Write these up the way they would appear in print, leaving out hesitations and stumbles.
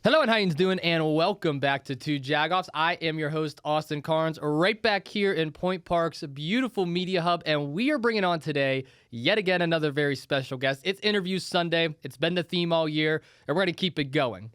Hello and how you doing, and welcome back to Two Jagoffs. I am your host, Austin Carnes, right back here in Point Park's beautiful media hub, and we are bringing on today, yet again, another very special guest. It's Interview Sunday. It's been the theme all year, and we're going to keep it going.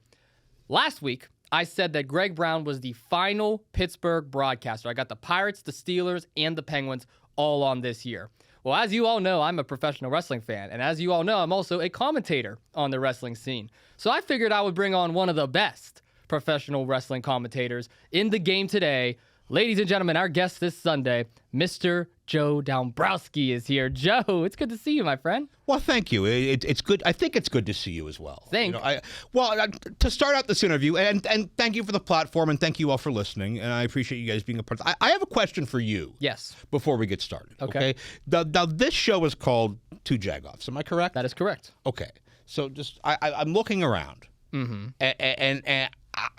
Last week, I said that Greg Brown was the final Pittsburgh broadcaster. I got the Pirates, the Steelers, and the Penguins all on this year. Well, as you all know, I'm a professional wrestling fan, and as you all know, I'm also a commentator on the wrestling scene. So I figured I would bring on one of the best professional wrestling commentators in the game today. Ladies and gentlemen, our guest this Sunday, Mr. Joe Dombrowski is here. Joe, it's good to see you, my friend. Well, thank you. It's good. I think it's good to see you as well. Thank you. To start out this interview, and thank you for the platform, and thank you all for listening, and I appreciate you guys being a part of it. I have a question for you. Yes. Before we get started. Okay. Now, this show is called Two Jagoffs. Am I correct? That is correct. Okay. So just I'm looking around, and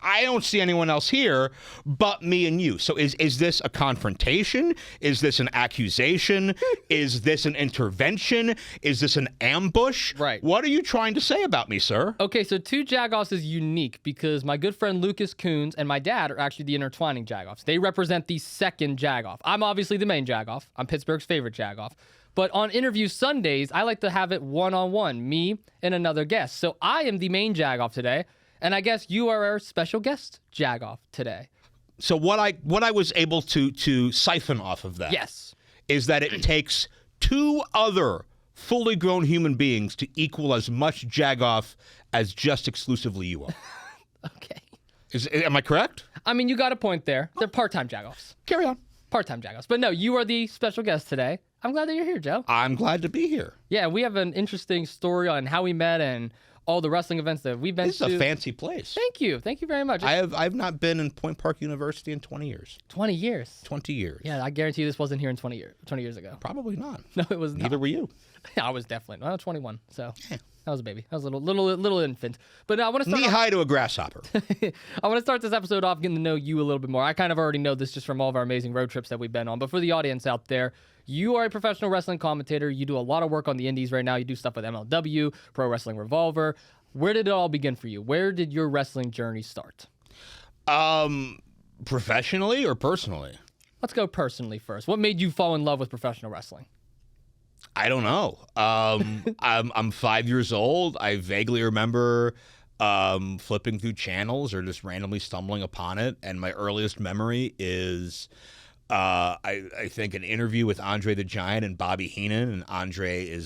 I don't see anyone else here but me and you. So is this a confrontation? Is this an accusation? Is this an intervention? Is this an ambush? Right. What are you trying to say about me, sir? Okay, so Two Jagoffs is unique because my good friend Lucas Coons and my dad are actually the intertwining Jagoffs. They represent the second Jagoff. I'm obviously the main Jagoff. I'm Pittsburgh's favorite Jagoff. But on Interview Sundays, I like to have it one-on-one, me and another guest. So I am the main Jagoff today. And I guess you are our special guest Jagoff today. So what I was able to siphon off of that is that it takes two other fully grown human beings to equal as much Jagoff as just exclusively you are. Okay. Am I correct? I mean, you got a point there. They're part-time Jagoffs. Carry on. Part-time Jagoffs. But no, you are the special guest today. I'm glad that you're here, Joe. I'm glad to be here. Yeah, we have an interesting story on how we met and all the wrestling events that we've been to. This is a fancy place. Thank you. Thank you very much. I've not been in Point Park University in 20 years. 20 years? 20 years. Yeah, I guarantee you this wasn't here in 20 years ago. Probably not. No, it was not. Neither were you. Yeah, I was definitely. I was 21, so I was a baby. I was a little infant. But I want to start knee-high to a grasshopper. I want to start this episode off getting to know you a little bit more. I kind of already know this just from all of our amazing road trips that we've been on. But for the audience out there, you are a professional wrestling commentator. You do a lot of work on the indies right now. You do stuff with MLW, Pro Wrestling Revolver. Where did it all begin for you? Where did your wrestling journey start? Professionally or personally? Let's go personally first. What made you fall in love with professional wrestling? I don't know. I'm 5 years old. I vaguely remember flipping through channels or just randomly stumbling upon it. And my earliest memory is I think an interview with Andre the Giant and Bobby Heenan. And Andre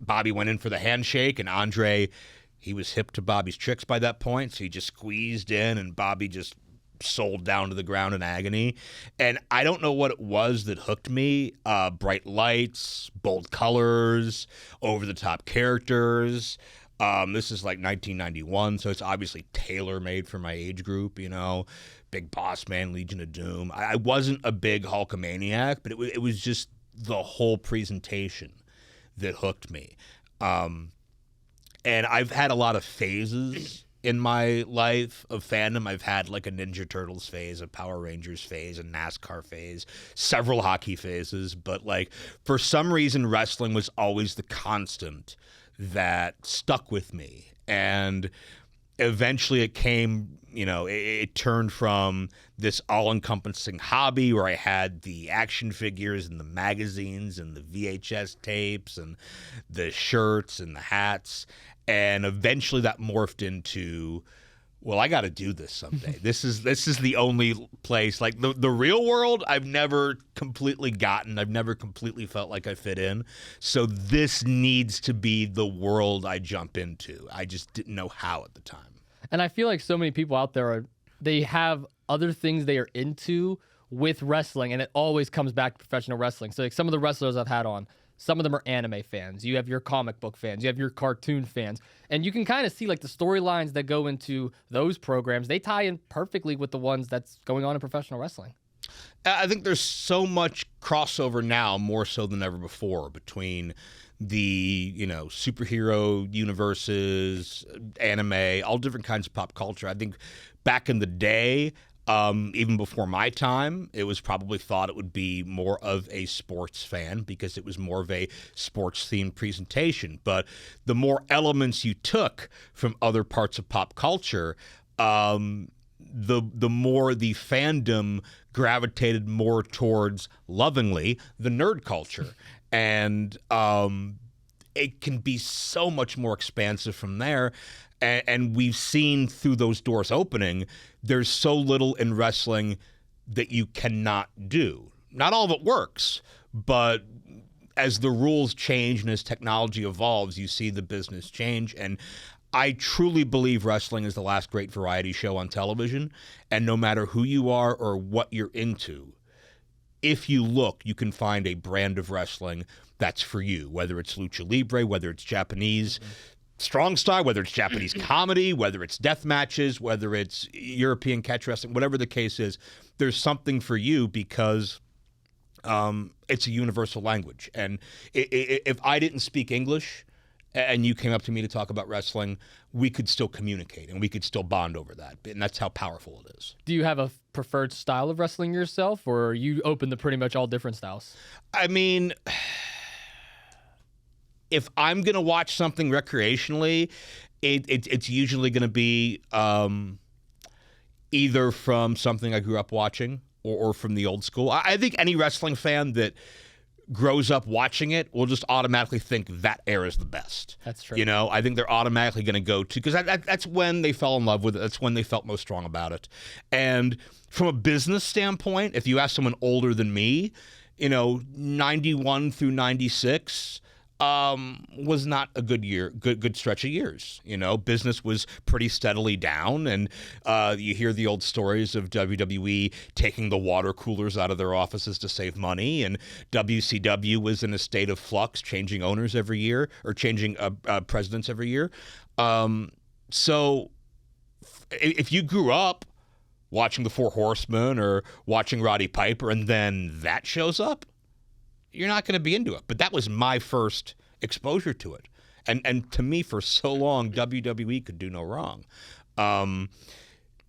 Bobby went in for the handshake, and Andre, he was hip to Bobby's tricks by that point, so he just squeezed in, and Bobby just sold down to the ground in agony. And I don't know what it was that hooked me. Bright lights, bold colors, over-the-top characters. This is like 1991, so it's obviously tailor-made for my age group, you know. Big Boss Man, Legion of Doom. I wasn't a big Hulkamaniac, but it was just the whole presentation that hooked me. And I've had a lot of phases in my life of fandom. I've had like a Ninja Turtles phase, a Power Rangers phase, a NASCAR phase, several hockey phases. But like for some reason, wrestling was always the constant that stuck with me. And eventually it came, you know, it turned from this all-encompassing hobby where I had the action figures and the magazines and the VHS tapes and the shirts and the hats. And eventually that morphed into, well, I got to do this someday. This is the only place, like the real world, I've never completely gotten. I've never completely felt like I fit in. So this needs to be the world I jump into. I just didn't know how at the time. And I feel like so many people out there, they have other things they are into with wrestling, and it always comes back to professional wrestling. So like some of the wrestlers I've had on, some of them are anime fans. You have your comic book fans. You have your cartoon fans. And you can kind of see like the storylines that go into those programs. They tie in perfectly with the ones that's going on in professional wrestling. I think there's so much crossover now, more so than ever before, between the, you know, superhero universes, anime, all different kinds of pop culture. I think back in the day, Even before my time, it was probably thought it would be more of a sports fan because it was more of a sports-themed presentation. But the more elements you took from other parts of pop culture, the more the fandom gravitated more towards, lovingly, the nerd culture. And it can be so much more expansive from there. And we've seen through those doors opening, there's so little in wrestling that you cannot do. Not all of it works, but as the rules change and as technology evolves, you see the business change. And I truly believe wrestling is the last great variety show on television. And no matter who you are or what you're into, if you look, you can find a brand of wrestling that's for you, whether it's lucha libre, whether it's Japanese strong style, whether it's Japanese comedy, whether it's death matches, whether it's European catch wrestling, whatever the case is, there's something for you because it's a universal language. And if I didn't speak English and you came up to me to talk about wrestling, we could still communicate and we could still bond over that. And that's how powerful it is. Do you have a preferred style of wrestling yourself, or are you open to pretty much all different styles? I mean, if I'm going to watch something recreationally, it's usually going to be either from something I grew up watching or from the old school. I think any wrestling fan that grows up watching it will just automatically think that era is the best. That's true. You know, I think they're automatically going to go to, because that's when they fell in love with it. That's when they felt most strong about it. And from a business standpoint, if you ask someone older than me, 91 through 96 was not a good year, good stretch of years. Business was pretty steadily down, and you hear the old stories of WWE taking the water coolers out of their offices to save money, and WCW was in a state of flux, changing owners every year, or changing presidents every year. So if you grew up watching the Four Horsemen or watching Roddy Piper, and then that shows up, you're not going to be into it. But that was my first exposure to it. And to me, for so long, WWE could do no wrong.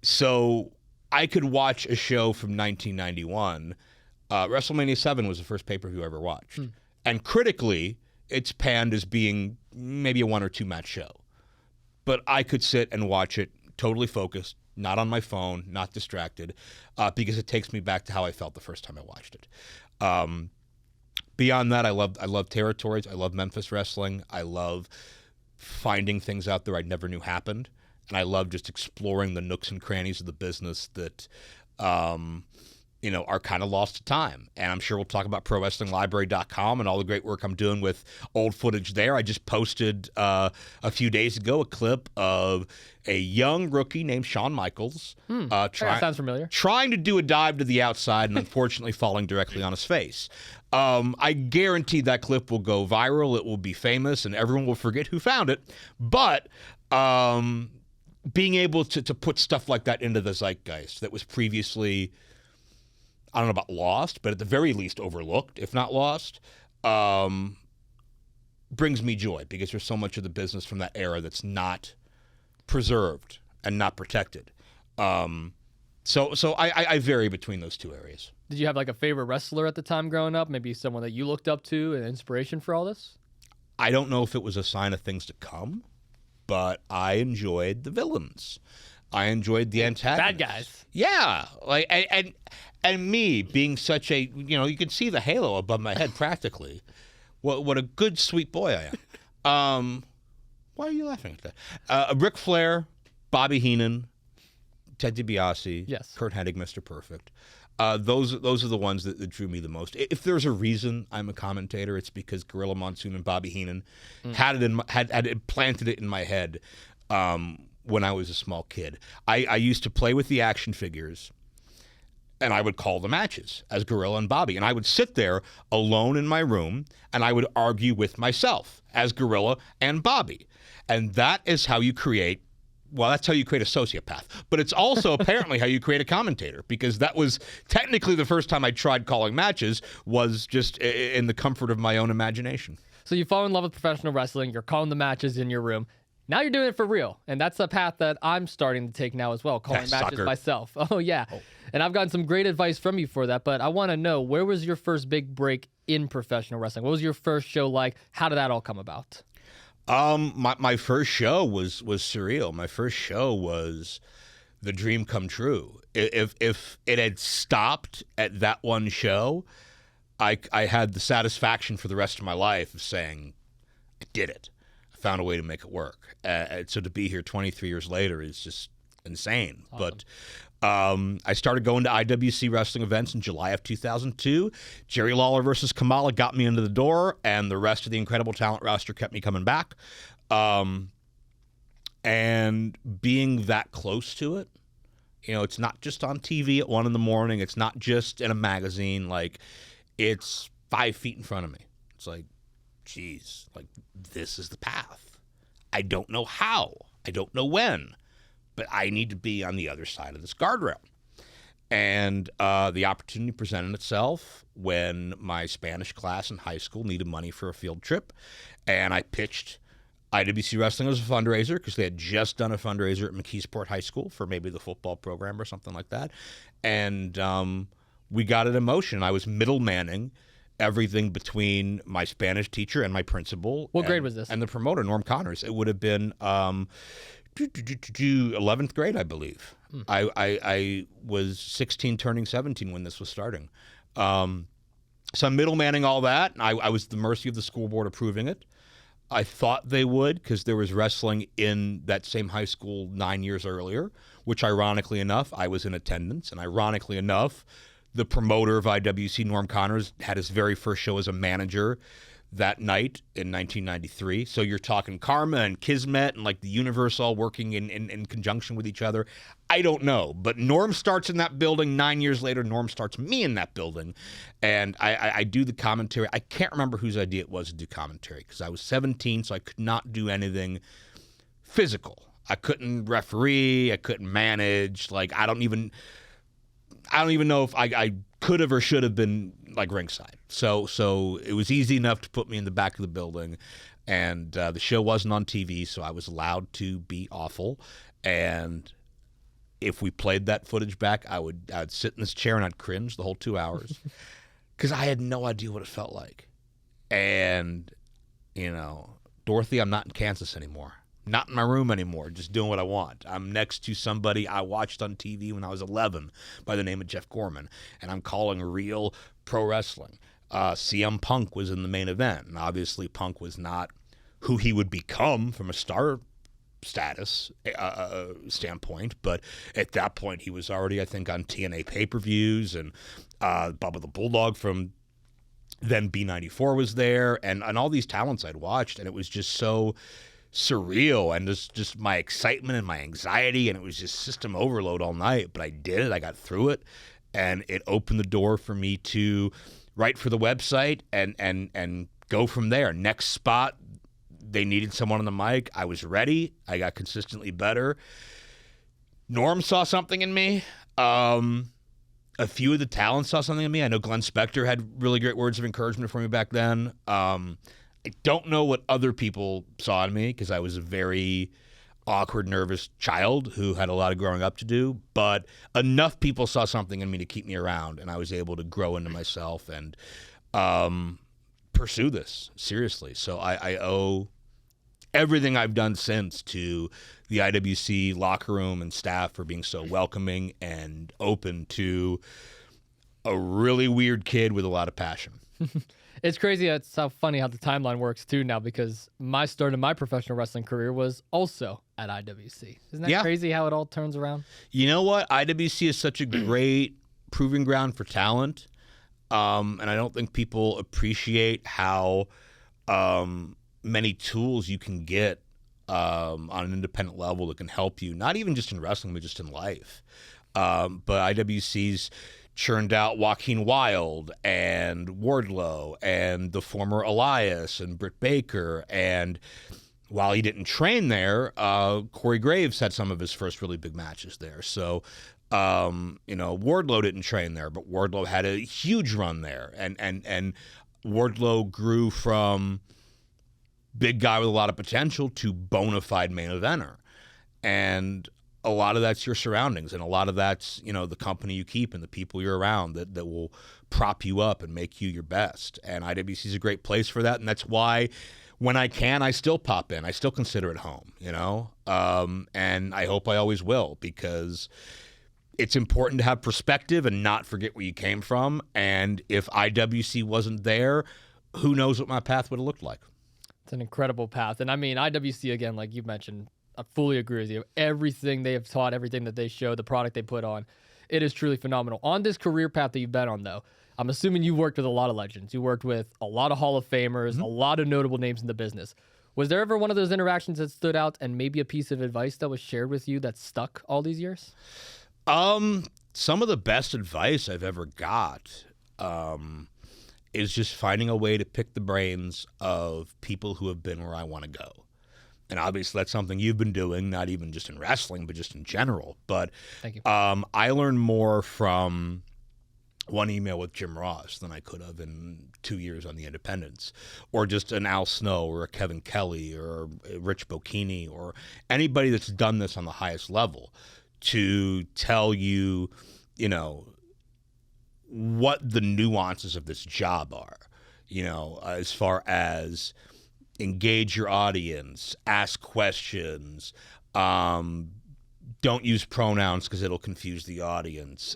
So I could watch a show from 1991. WrestleMania 7 was the first pay-per-view I ever watched. And critically, it's panned as being maybe a 1 or 2 match show. But I could sit and watch it totally focused, not on my phone, not distracted, because it takes me back to how I felt the first time I watched it. Beyond that, I love territories. I love Memphis wrestling. I love finding things out there I never knew happened. And I love just exploring the nooks and crannies of the business that, are kind of lost to time. And I'm sure we'll talk about ProWrestlingLibrary.com and all the great work I'm doing with old footage there. I just posted a few days ago a clip of a young rookie named Shawn Michaels. That sounds familiar. Trying to do a dive to the outside and unfortunately falling directly on his face. I guarantee that clip will go viral. It will be famous, and everyone will forget who found it. But being able to put stuff like that into the zeitgeist that was previously, I don't know about lost, but at the very least overlooked, if not lost, brings me joy, because there's so much of the business from that era that's not preserved and not protected. So I vary between those two areas. Did you have a favorite wrestler at the time growing up? Maybe someone that you looked up to, an inspiration for all this? I don't know if it was a sign of things to come, but I enjoyed the villains. I enjoyed the antagonists. Bad guys. Yeah. And me being such a, you can see the halo above my head practically. What a good, sweet boy I am. Why are you laughing at that? Ric Flair, Bobby Heenan, Ted DiBiase, yes, Kurt Hennig, Mr. Perfect. Those are the ones that drew me the most. If there's a reason I'm a commentator, it's because Gorilla Monsoon and Bobby Heenan had planted it in my head when I was a small kid. I used to play with the action figures, and I would call the matches as Gorilla and Bobby. And I would sit there alone in my room, and I would argue with myself as Gorilla and Bobby. And that is how you create, that's how you create a sociopath. But it's also apparently how you create a commentator, because that was technically the first time I tried calling matches, was just in the comfort of my own imagination. So you fall in love with professional wrestling. You're calling the matches in your room. Now you're doing it for real. And that's a path that I'm starting to take now as well, calling matches sucker. myself. Oh, yeah. And I've gotten some great advice from you for that. But I want to know, where was your first big break in professional wrestling? What was your first show like? How did that all come about? My first show was surreal. My first show was the dream come true. If it had stopped at that one show, I had the satisfaction for the rest of my life of saying, I did it. I found a way to make it work. So to be here 23 years later is just insane. Awesome. But I started going to IWC wrestling events in July of 2002. Jerry Lawler versus Kamala got me into the door, and the rest of the incredible talent roster kept me coming back. And being that close to it, it's not just on TV at 1 a.m. It's not just in a magazine. Like, it's 5 feet in front of me. It's like, geez, like, this is the path. I don't know how. I don't know when. But I need to be on the other side of this guardrail. And the opportunity presented itself when my Spanish class in high school needed money for a field trip. And I pitched IWC Wrestling as a fundraiser because they had just done a fundraiser at McKeesport High School for maybe the football program or something like that. And we got it in motion. I was middlemanning everything between my Spanish teacher and my principal. What grade was this? And the promoter, Norm Connors. It would have been 11th grade, I believe. I was 16 turning 17 when this was starting. So I'm middlemanning all that. I was at the mercy of the school board approving it. I thought they would because there was wrestling in that same high school 9 years earlier, which ironically enough, I was in attendance. And ironically enough, the promoter of IWC, Norm Connors, had his very first show as a manager that night in 1993. So you're talking karma and kismet and like the universe all working in conjunction with each other. I don't know. But Norm starts in that building. 9 years later, Norm starts me in that building. And I do the commentary. I can't remember whose idea it was to do commentary because I was 17, so I could not do anything physical. I couldn't referee. I couldn't manage. Like, I don't even know if I could have or should have been like ringside. So it was easy enough to put me in the back of the building, and the show wasn't on TV, so I was allowed to be awful. And if we played that footage back, I'd sit in this chair and I'd cringe the whole 2 hours because I had no idea what it felt like. And Dorothy, I'm not in Kansas anymore. Not in my room anymore, just doing what I want. I'm next to somebody I watched on TV when I was 11 by the name of Jeff Gorman, and I'm calling real pro wrestling. CM Punk was in the main event, and obviously Punk was not who he would become from a star status standpoint, but at that point he was already, I think, on TNA pay-per-views, and Bubba the Bulldog from then B94 was there, and all these talents I'd watched, and it was just so surreal, and just my excitement and my anxiety, and it was just system overload all night. But I did it. I got through it, and it opened the door for me to write for the website and go from there. Next spot, they needed someone on the mic. I was ready. I got consistently better. Norm saw something in me. A few of the talents saw something in me. I know Glenn Spector had really great words of encouragement for me back then. I don't know what other people saw in me because I was a very awkward, nervous child who had a lot of growing up to do, but enough people saw something in me to keep me around, and I was able to grow into myself and pursue this seriously. So I owe everything I've done since to the IWC locker room and staff for being so welcoming and open to a really weird kid with a lot of passion. It's crazy. It's how funny how the timeline works too now, because my start in my professional wrestling career was also at IWC. Isn't that crazy how it all turns around? You know what? IWC is such a great proving ground for talent. And I don't think people appreciate how many tools you can get on an independent level that can help you, not even just in wrestling, but just in life. But IWC's churned out Joaquin Wilde and Wardlow and the former Elias and Britt Baker. And while he didn't train there, Corey Graves had some of his first really big matches there. So, Wardlow didn't train there, but Wardlow had a huge run there. And Wardlow grew from big guy with a lot of potential to bona fide main eventer. And a lot of that's your surroundings, and a lot of that's, the company you keep and the people you're around that will prop you up and make you your best. And IWC is a great place for that, and that's why when I can, I still pop in. I still consider it home, and I hope I always will, because it's important to have perspective and not forget where you came from. And if IWC wasn't there, who knows what my path would have looked like. It's an incredible path. And I mean, IWC, again, like you mentioned, I fully agree with you. Everything they have taught, everything that they show, the product they put on, it is truly phenomenal. On this career path that you've been on, though, I'm assuming you worked with a lot of legends. You worked with a lot of Hall of Famers, a lot of notable names in the business. Was there ever one of those interactions that stood out, and maybe a piece of advice that was shared with you that stuck all these years? Some of the best advice I've ever got is just finding a way to pick the brains of people who have been where I want to go. And obviously that's something you've been doing, not even just in wrestling, but just in general. But Thank you. I learned more from one email with Jim Ross than I could have in 2 years on the independents, or just an Al Snow or a Kevin Kelly or a Rich Bocchini or anybody that's done this on the highest level to tell you, what the nuances of this job are, as far as engage your audience, ask questions, don't use pronouns because it'll confuse the audience,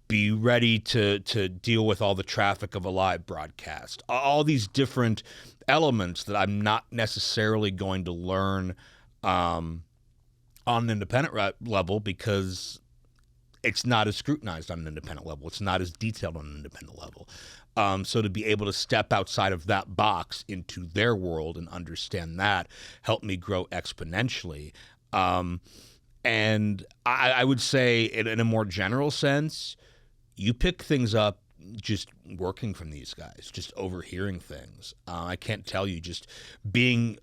be ready to deal with all the traffic of a live broadcast, all these different elements that I'm not necessarily going to learn on an independent level, because it's not as scrutinized on an independent level. It's not as detailed on an independent level. So to be able to step outside of that box into their world and understand that helped me grow exponentially. And I would say in a more general sense, you pick things up just working from these guys, just overhearing things. I can't tell you, just being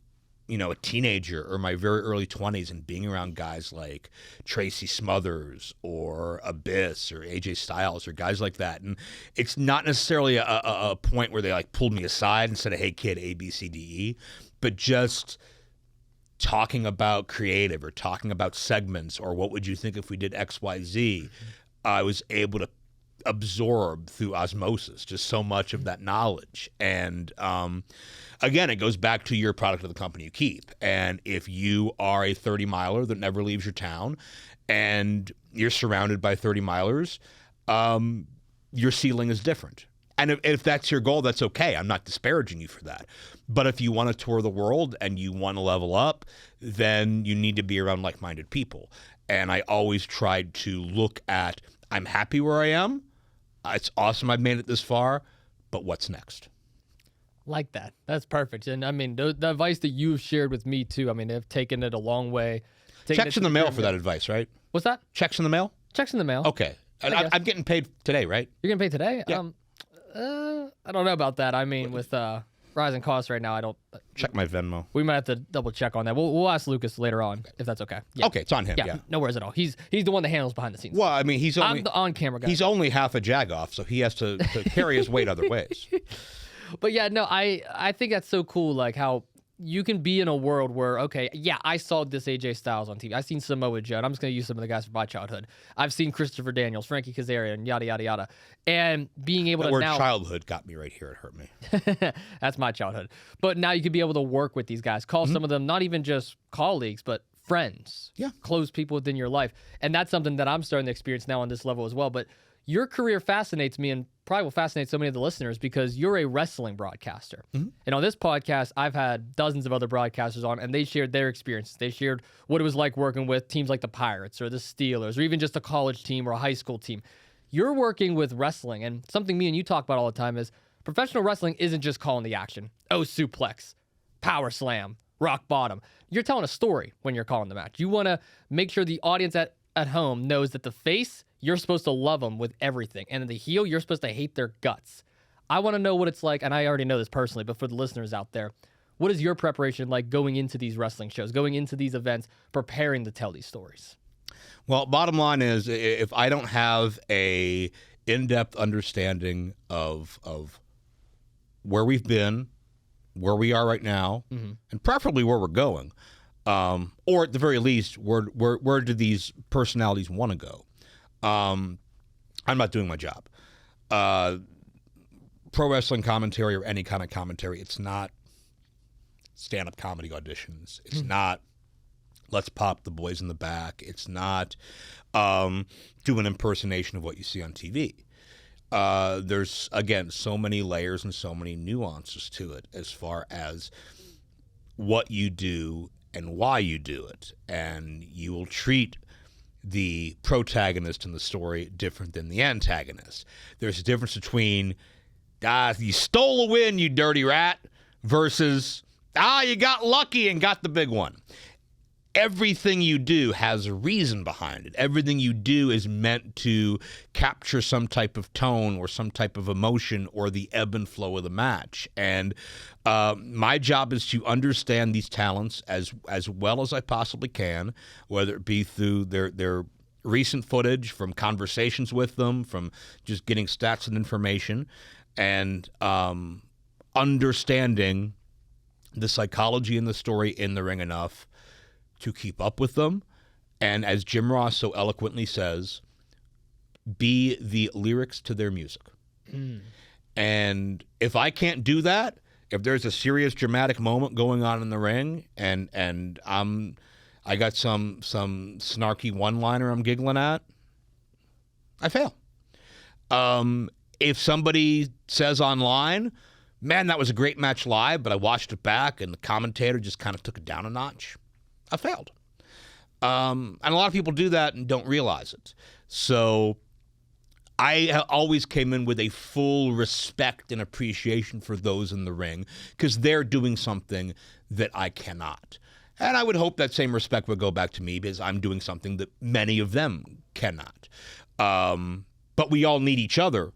a teenager or my very early 20s and being around guys like Tracy Smothers or Abyss or AJ Styles or guys like that. And it's not necessarily a point where they like pulled me aside and said, hey kid, A, B, C, D, E, but just talking about creative or talking about segments or what would you think if we did X, Y, Z. I was able to absorb through osmosis just so much of that knowledge. And again, it goes back to your product of the company you keep. And if you are a 30-miler that never leaves your town and you're surrounded by 30-milers, your ceiling is different. And if that's your goal, that's okay. I'm not disparaging you for that. But if you want to tour the world and you want to level up, then you need to be around like-minded people. And I always tried to look at, I'm happy where I am. It's awesome I've made it this far, but what's next? Like that. That's perfect. And I mean, the advice that you've shared with me too, I mean, they've taken it a long way. Checks in the mail for that advice, right? What's that? Checks in the mail? Checks in the mail. Okay. I'm getting paid today, right? You're getting paid today? Yeah. I don't know about that. I mean, with rising costs right now, I don't. Check my Venmo. We might have to double check on that. We'll ask Lucas later on if that's okay. Yeah. Okay, it's on him. Yeah. No worries at all. He's the one that handles behind the scenes. Well, I mean, I'm the on-camera guy. He's only half a jagoff, so he has to carry his weight other ways. But yeah, no, I think that's so cool, like how you can be in a world where, okay, yeah, I saw this AJ Styles on TV. I've seen Samoa Joe, and I'm just going to use some of the guys from my childhood. I've seen Christopher Daniels, Frankie Kazarian, and yada, yada, yada. And being able that to word now... childhood got me right here. It hurt me. That's my childhood. But now you can be able to work with these guys, call some of them not even just colleagues, but friends. Yeah. Close people within your life. And that's something that I'm starting to experience now on this level as well. But your career fascinates me and probably will fascinate so many of the listeners because you're a wrestling broadcaster. And on this podcast, I've had dozens of other broadcasters on, and they shared their experiences. They shared what it was like working with teams like the Pirates or the Steelers or even just a college team or a high school team. You're working with wrestling, and something me and you talk about all the time is professional wrestling isn't just calling the action. Oh, suplex, power slam, rock bottom. You're telling a story when you're calling the match. You want to make sure the audience at home knows that the face, you're supposed to love them with everything. And the heel, you're supposed to hate their guts. I want to know what it's like, and I already know this personally, but for the listeners out there, what is your preparation like going into these wrestling shows, going into these events, preparing to tell these stories? Well, bottom line is, if I don't have a in-depth understanding of where we've been, where we are right now, and preferably where we're going, or at the very least, where do these personalities want to go? I'm not doing my job. Pro wrestling commentary or any kind of commentary, it's not stand-up comedy auditions. It's not let's pop the boys in the back. It's not do an impersonation of what you see on TV. There's, again, so many layers and so many nuances to it as far as what you do and why you do it. And you will treat the protagonist in the story different than the antagonist. There's a difference between, you stole a win, you dirty rat, versus, you got lucky and got the big one. Everything you do has a reason behind it. Everything you do is meant to capture some type of tone or some type of emotion or the ebb and flow of the match. And my job is to understand these talents as well as I possibly can, whether it be through their recent footage, from conversations with them, from just getting stats and information, and understanding the psychology in the story in the ring enough to keep up with them. And as Jim Ross so eloquently says, be the lyrics to their music. And if I can't do that, if there's a serious dramatic moment going on in the ring and I got some snarky one-liner I'm giggling at, I fail. If somebody says online, man, that was a great match live, but I watched it back and the commentator just kind of took it down a notch, I failed. And a lot of people do that and don't realize it. So I always came in with a full respect and appreciation for those in the ring because they're doing something that I cannot. And I would hope that same respect would go back to me because I'm doing something that many of them cannot. But we all need each other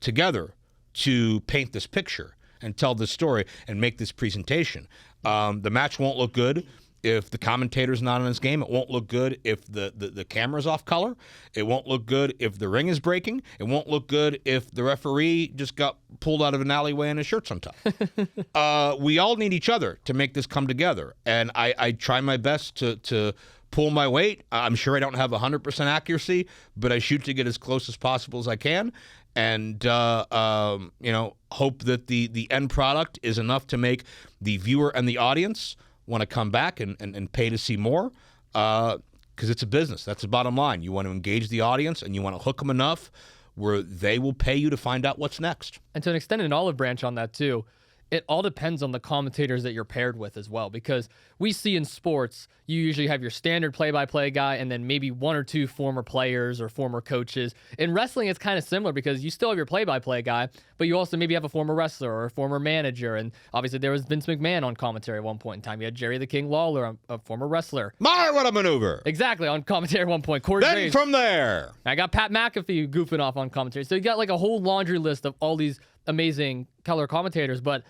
together to paint this picture and tell this story and make this presentation. The match won't look good if the commentator's not on his game. It won't look good if the camera's off color. It won't look good if the ring is breaking. It won't look good if the referee just got pulled out of an alleyway and his shirt's untucked. We all need each other to make this come together. And I try my best to pull my weight. I'm sure I don't have 100% accuracy, but I shoot to get as close as possible as I can. And, hope that the end product is enough to make the viewer and the audience want to come back and pay to see more, because it's a business. That's the bottom line. You want to engage the audience and you want to hook them enough where they will pay you to find out what's next. And to an extent, an olive branch on that too, it all depends on the commentators that you're paired with as well, because we see in sports, you usually have your standard play-by-play guy and then maybe one or two former players or former coaches. In wrestling, it's kind of similar because you still have your play-by-play guy, but you also maybe have a former wrestler or a former manager. And obviously there was Vince McMahon on commentary at one point in time. You had Jerry the King Lawler, a former wrestler. My, what a maneuver. Exactly, on commentary at one point. Corey Then Graves. from there. I got Pat McAfee goofing off on commentary. So you got like a whole laundry list of all these amazing color commentators, but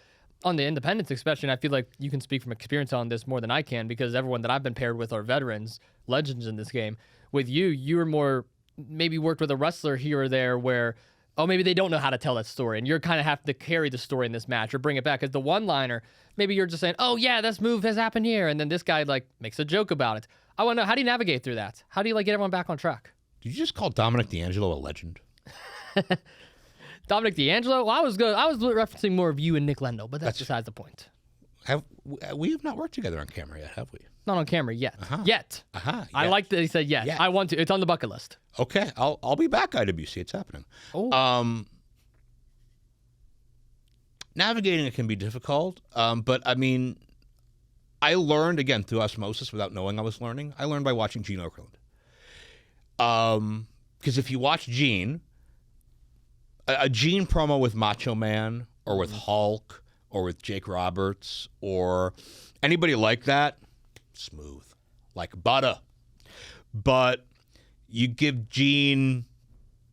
on the independents especially, and I feel like you can speak from experience on this more than I can because everyone that I've been paired with are veterans, legends in this game. With you were more, maybe worked with a wrestler here or there where, maybe they don't know how to tell that story, and you're kind of have to carry the story in this match or bring it back. Because the one-liner, maybe you're just saying, oh yeah, this move has happened here, and then this guy like makes a joke about it. I want to know, how do you navigate through that? How do you get everyone back on track? Did you just call Dominic D'Angelo a legend? Dominic D'Angelo? Well, I was referencing more of you and Nick Lendo, but that's besides the point. We have not worked together on camera yet, have we? Not on camera yet. Yet. I like that he said yes. Yet. I want to. It's on the bucket list. Okay, I'll be back, IWC. It's happening. Oh. Navigating it can be difficult, but I mean, I learned, again, through osmosis without knowing I was learning. I learned by watching Gene Okerlund. Because if you watch Gene, a Gene promo with Macho Man or with Hulk or with Jake Roberts or anybody like that, smooth, like butter. But you give Gene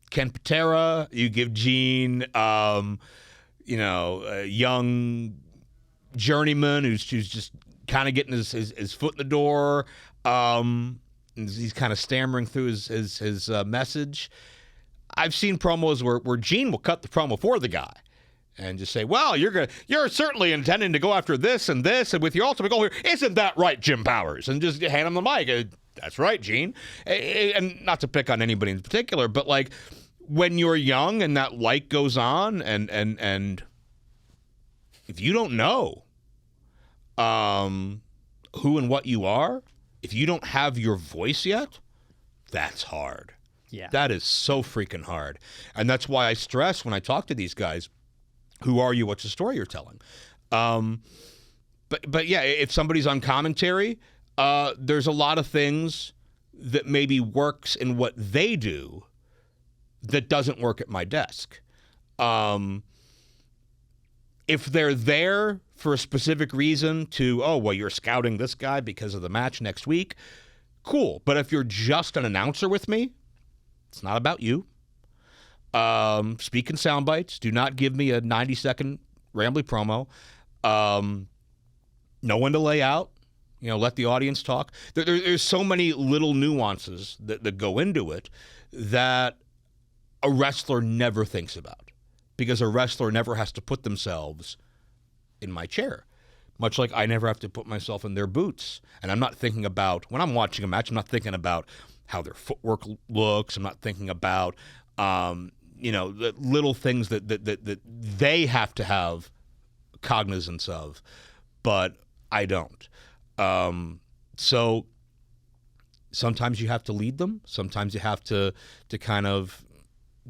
Ken Patera, you give Gene, a young journeyman who's just kind of getting his foot in the door. He's kind of stammering through his message. I've seen promos where Gene will cut the promo for the guy and just say, well, you're certainly intending to go after this, and with your ultimate goal here. Isn't that right, Jim Powers? And just hand him the mic. That's right, Gene. And not to pick on anybody in particular, but like when you're young and that light goes on, and if you don't know who and what you are, if you don't have your voice yet, that's hard. Yeah. That is so freaking hard. And that's why I stress when I talk to these guys, who are you? What's the story you're telling? But yeah, if somebody's on commentary, there's a lot of things that maybe works in what they do that doesn't work at my desk. If they're there for a specific reason to, oh, well, you're scouting this guy because of the match next week, cool. But if you're just an announcer with me, it's not about you. Speak in sound bites. Do not give me a 90-second rambly promo. Know when to lay out. Let the audience talk. There's so many little nuances that go into it that a wrestler never thinks about, because a wrestler never has to put themselves in my chair, much like I never have to put myself in their boots. And I'm not thinking about, when I'm watching a match, I'm not thinking about how their footwork looks. I'm not thinking about the little things that they have to have cognizance of, but I don't. So sometimes you have to lead them. Sometimes you have to kind of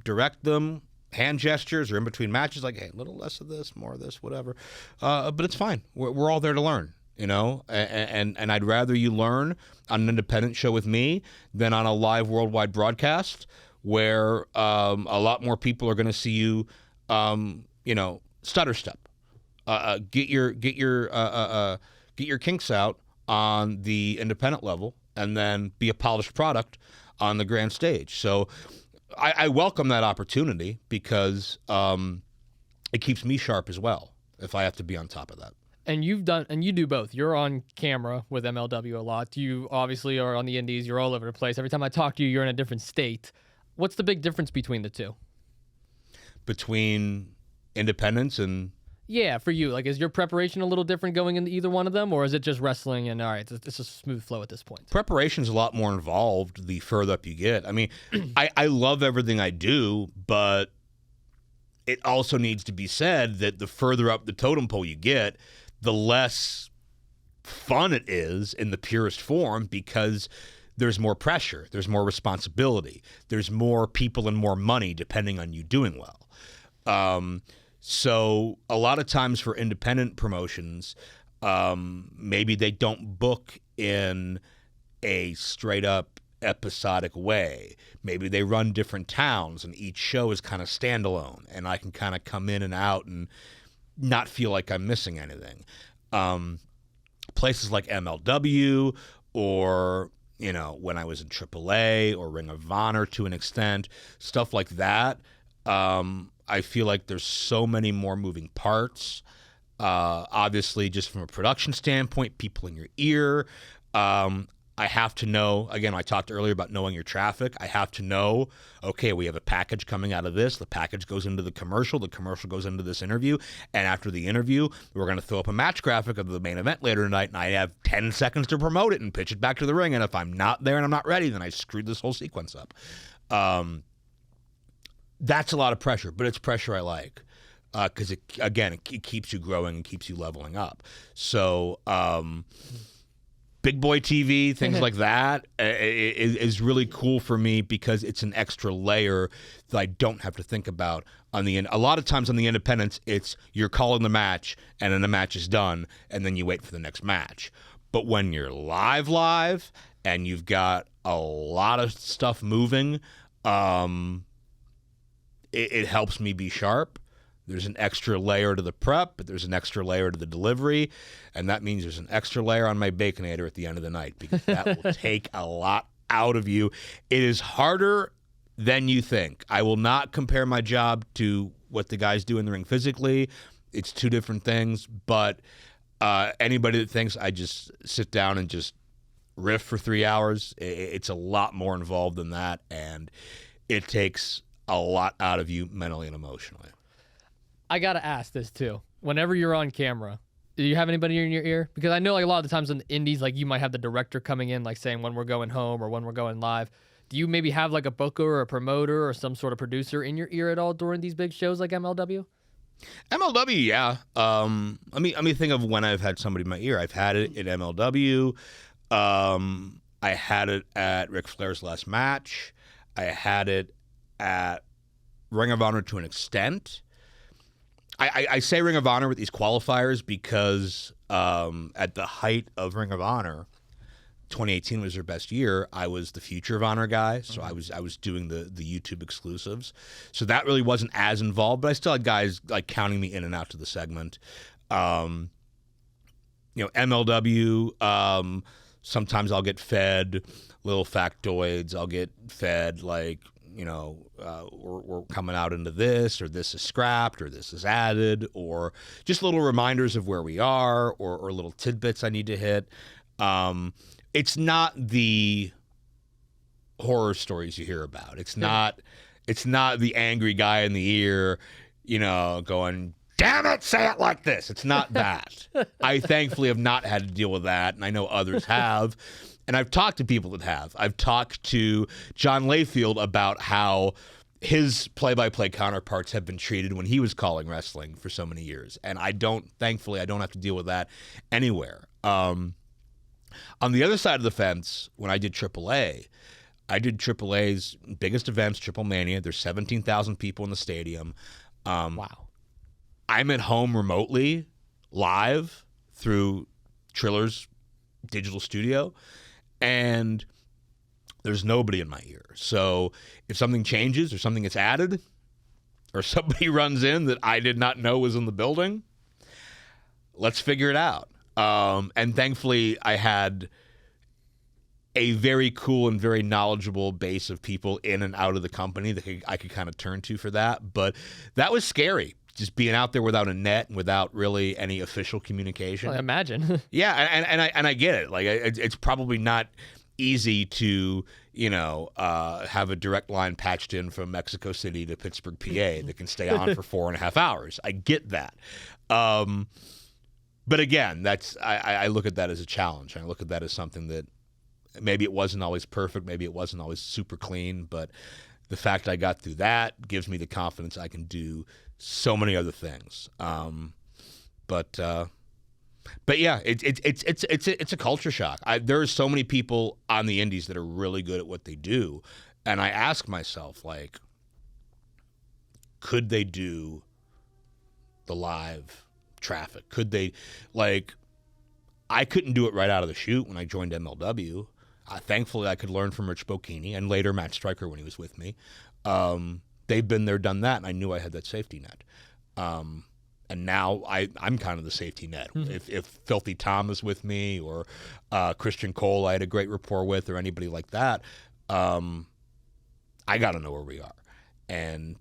direct them, hand gestures, or in between matches, like, hey, a little less of this, more of this, whatever. But it's fine. We're all there to learn, and I'd rather you learn on an independent show with me than on a live worldwide broadcast where a lot more people are going to see you, stutter step. Get your kinks out on the independent level, and then be a polished product on the grand stage. So I welcome that opportunity, because it keeps me sharp as well if I have to be on top of that. And you do both. You're on camera with MLW a lot. You obviously are on the indies. You're all over the place. Every time I talk to you, you're in a different state. What's the big difference between the two? Between independence and... Yeah, for you. Like, is your preparation a little different going into either one of them, or is it just wrestling and, all right, it's a smooth flow at this point? Preparation's a lot more involved the further up you get. I mean, I love everything I do, but it also needs to be said that the further up the totem pole you get, the less fun it is in the purest form, because there's more pressure, there's more responsibility, there's more people and more money depending on you doing well. So a lot of times for independent promotions, maybe they don't book in a straight up episodic way. Maybe they run different towns and each show is kind of standalone, and I can kind of come in and out and not feel like I'm missing anything. Places like MLW, or when I was in AAA or Ring of Honor to an extent, stuff like that, I feel like there's so many more moving parts. Obviously, just from a production standpoint, people in your ear. I have to know, again, I talked earlier about knowing your traffic. I have to know, okay, we have a package coming out of this. The package goes into the commercial goes into this interview. And after the interview, we're going to throw up a match graphic of the main event later tonight, and I have 10 seconds to promote it and pitch it back to the ring. And if I'm not there and I'm not ready, then I screwed this whole sequence up. That's a lot of pressure, but it's pressure I like, because it keeps you growing and keeps you leveling up. So big boy TV, things like that is really cool for me, because it's an extra layer that I don't have to think about on the end. A lot of times on the independents, it's you're calling the match and then the match is done and then you wait for the next match. But when you're live and you've got a lot of stuff moving, it helps me be sharp. There's an extra layer to the prep, but there's an extra layer to the delivery, and that means there's an extra layer on my Baconator at the end of the night, because that will take a lot out of you. It is harder than you think. I will not compare my job to what the guys do in the ring physically. It's two different things, but anybody that thinks I just sit down and just riff for 3 hours, it's a lot more involved than that, and it takes a lot out of you mentally and emotionally. I gotta ask this too. Whenever you're on camera, do you have anybody in your ear? Because I know like a lot of the times in the indies, like you might have the director coming in, like saying when we're going home or when we're going live. Do you maybe have like a booker or a promoter or some sort of producer in your ear at all during these big shows like MLW? MLW, yeah. Let me think of when I've had somebody in my ear. I've had it at MLW. I had it at Ric Flair's last match. I had it at Ring of Honor to an extent. I say Ring of Honor with these qualifiers because at the height of Ring of Honor, 2018 was their best year. I was the Future of Honor guy, so I was doing the YouTube exclusives. So that really wasn't as involved, but I still had guys like counting me in and out to the segment. MLW, sometimes I'll get fed little factoids. I'll get fed like, we're coming out into this, or this is scrapped, or this is added, or just little reminders of where we are, or little tidbits I need to hit. It's not the horror stories you hear about. It's not the angry guy in the ear, going, damn it, say it like this. It's not that. I thankfully have not had to deal with that, and I know others have. And I've talked to people that have. I've talked to John Layfield about how his play-by-play counterparts have been treated when he was calling wrestling for so many years. And thankfully, I don't have to deal with that anywhere. On the other side of the fence, when I did AAA, I did AAA's biggest events, Triple Mania. There's 17,000 people in the stadium. Wow. I'm at home remotely, live, through Triller's digital studio, and there's nobody in my ear. So if something changes or something gets added or somebody runs in that I did not know was in the building, let's figure it out. And thankfully, I had a very cool and very knowledgeable base of people in and out of the company that I could kind of turn to for that. But that was scary, just being out there without a net and without really any official communication. Well, imagine. Yeah, and I get it. Like, it's probably not easy to have a direct line patched in from Mexico City to Pittsburgh, PA that can stay on for 4.5 hours. I get that. But again, I look at that as a challenge. I look at that as something that maybe it wasn't always perfect, maybe it wasn't always super clean, but the fact I got through that gives me the confidence I can do so many other things. But yeah, it's a culture shock. There are so many people on the indies that are really good at what they do, and I ask myself, like, could they do the live traffic? Could they, like, I couldn't do it right out of the chute when I joined MLW. Thankfully, I could learn from Rich Bocchini and later Matt Stryker when he was with me. They've been there, done that, and I knew I had that safety net. And now I'm kind of the safety net. Mm-hmm. If Filthy Tom is with me, or Christian Cole I had a great rapport with, or anybody like that, I got to know where we are. And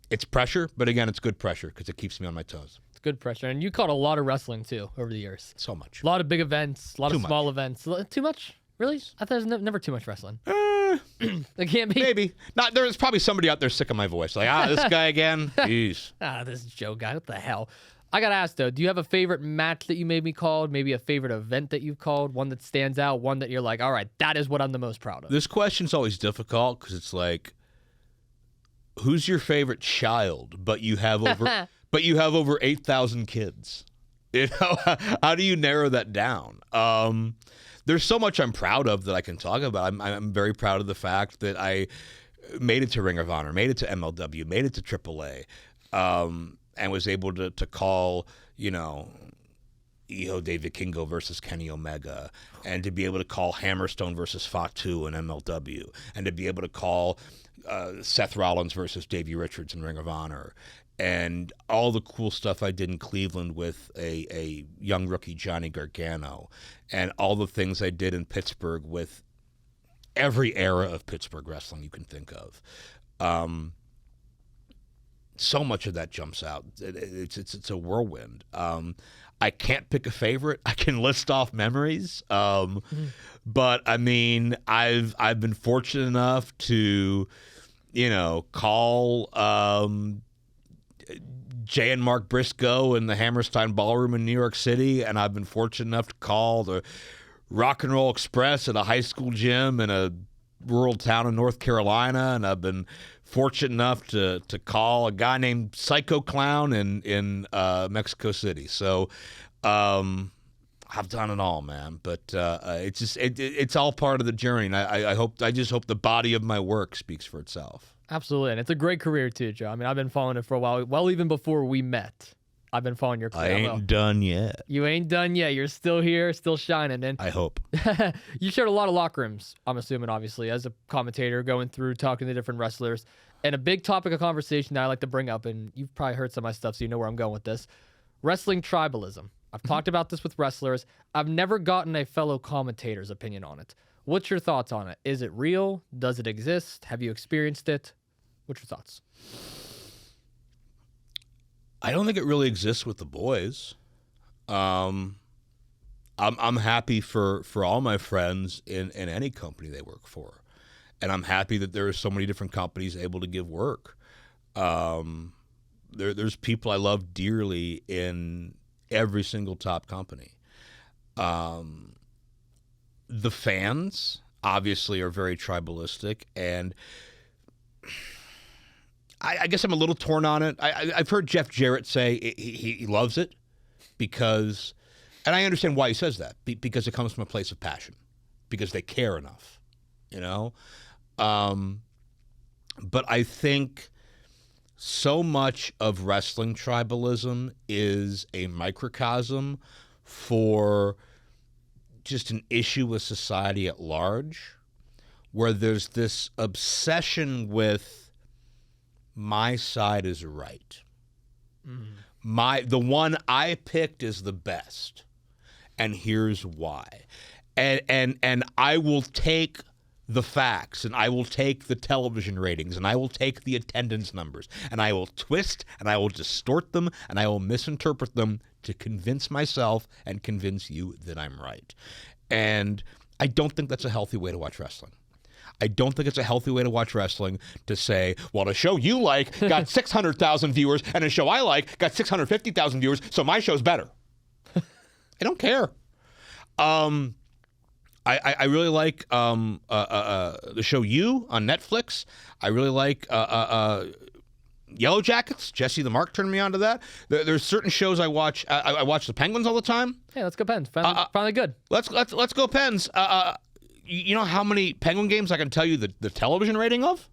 it's pressure, but again, it's good pressure because it keeps me on my toes. It's good pressure. And you caught a lot of wrestling, too, over the years. So much. A lot of big events, a lot of small much. Events. Too much? Really? I thought there's never too much wrestling. It can't be. Maybe. Not. There's probably somebody out there sick of my voice. Like, this guy again? Jeez. This Joe guy. What the hell? I got to ask, though, do you have a favorite match that you maybe called? Maybe a favorite event that you've called? One that stands out? One that you're like, all right, that is what I'm the most proud of? This question's always difficult because it's like, who's your favorite child? But you have over 8,000 kids. How do you narrow that down? There's so much I'm proud of that I can talk about. I'm very proud of the fact that I made it to Ring of Honor, made it to MLW, made it to AAA, and was able to call, Hijo de Vikingo versus Kenny Omega, and to be able to call Hammerstone versus Fatu in MLW, and to be able to call Seth Rollins versus Davey Richards in Ring of Honor, and all the cool stuff I did in Cleveland with a young rookie Johnny Gargano, and all the things I did in Pittsburgh with every era of Pittsburgh wrestling you can think of. So much of that jumps out. It's a whirlwind. I can't pick a favorite. I can list off memories. But I mean, I've been fortunate enough to, call Jay and Mark Briscoe in the Hammerstein Ballroom in New York City, and I've been fortunate enough to call the Rock and Roll Express at a high school gym in a rural town in North Carolina, and I've been fortunate enough to call a guy named Psycho Clown in Mexico City. So I've done it all, man. But it's all part of the journey. And I just hope the body of my work speaks for itself. Absolutely, and it's a great career too, Joe. I mean, I've been following it for a while. Well, even before we met, I've been following your career. I ain't done yet. You ain't done yet. You're still here, still shining. And I hope. You shared a lot of locker rooms, I'm assuming, obviously, as a commentator, going through, talking to different wrestlers. And a big topic of conversation that I like to bring up, and you've probably heard some of my stuff, so you know where I'm going with this. Wrestling tribalism. I've talked about this with wrestlers. I've never gotten a fellow commentator's opinion on it. What's your thoughts on it? Is it real? Does it exist? Have you experienced it? What's your thoughts? I don't think it really exists with the boys. I'm happy for all my friends in any company they work for, and I'm happy that there are so many different companies able to give work. There's people I love dearly in every single top company. The fans obviously are very tribalistic, and I guess I'm a little torn on it. I've heard Jeff Jarrett say he loves it because, and I understand why he says that, because it comes from a place of passion, because they care enough, you know? But I think so much of wrestling tribalism is a microcosm for just an issue with society at large, where there's this obsession with my side is right. The one I picked is the best, and here's why. And I will take the facts, and I will take the television ratings, and I will take the attendance numbers, and I will twist, and I will distort them, and I will misinterpret them to convince myself and convince you that I'm right. And I don't think that's a healthy way to watch wrestling. I don't think it's a healthy way to watch wrestling to say, well, a show you like got 600,000 viewers and a show I like got 650,000 viewers, so my show's better. I don't care. I really like the show You on Netflix. I really like Yellow Jackets. Jesse the Mark turned me on to that. There's certain shows I watch. I watch the Penguins all the time. Yeah, let's go Pens. Finally good. Let's go Pens. You know how many Penguin games I can tell you the television rating of?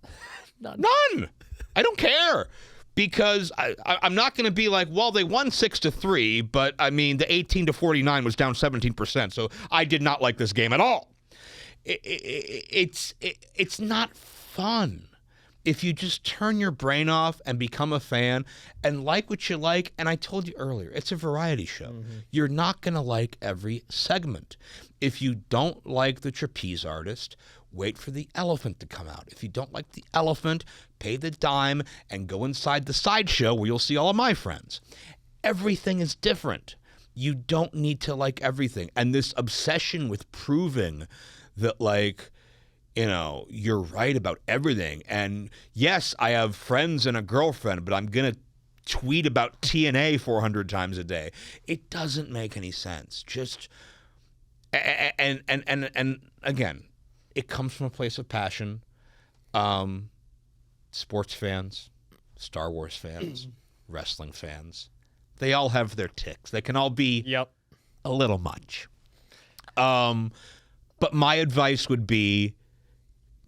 None. I don't care, because I'm not going to be like, well, they won 6-3, but I mean the 18-49 was down 17%, so I did not like this game at all. It's not fun if you just turn your brain off and become a fan and like what you like. And I told you earlier, it's a variety show. Mm-hmm. You're not going to like every segment. If you don't like the trapeze artist, wait for the elephant to come out. If you don't like the elephant, pay the dime and go inside the sideshow where you'll see all of my friends. Everything is different. You don't need to like everything. And this obsession with proving that, like, you know, you're right about everything. And yes, I have friends and a girlfriend, but I'm going to tweet about TNA 400 times a day. It doesn't make any sense. Just, and again, it comes from a place of passion. Sports fans, Star Wars fans, wrestling fans, they all have their ticks. They can all be a little much. But my advice would be,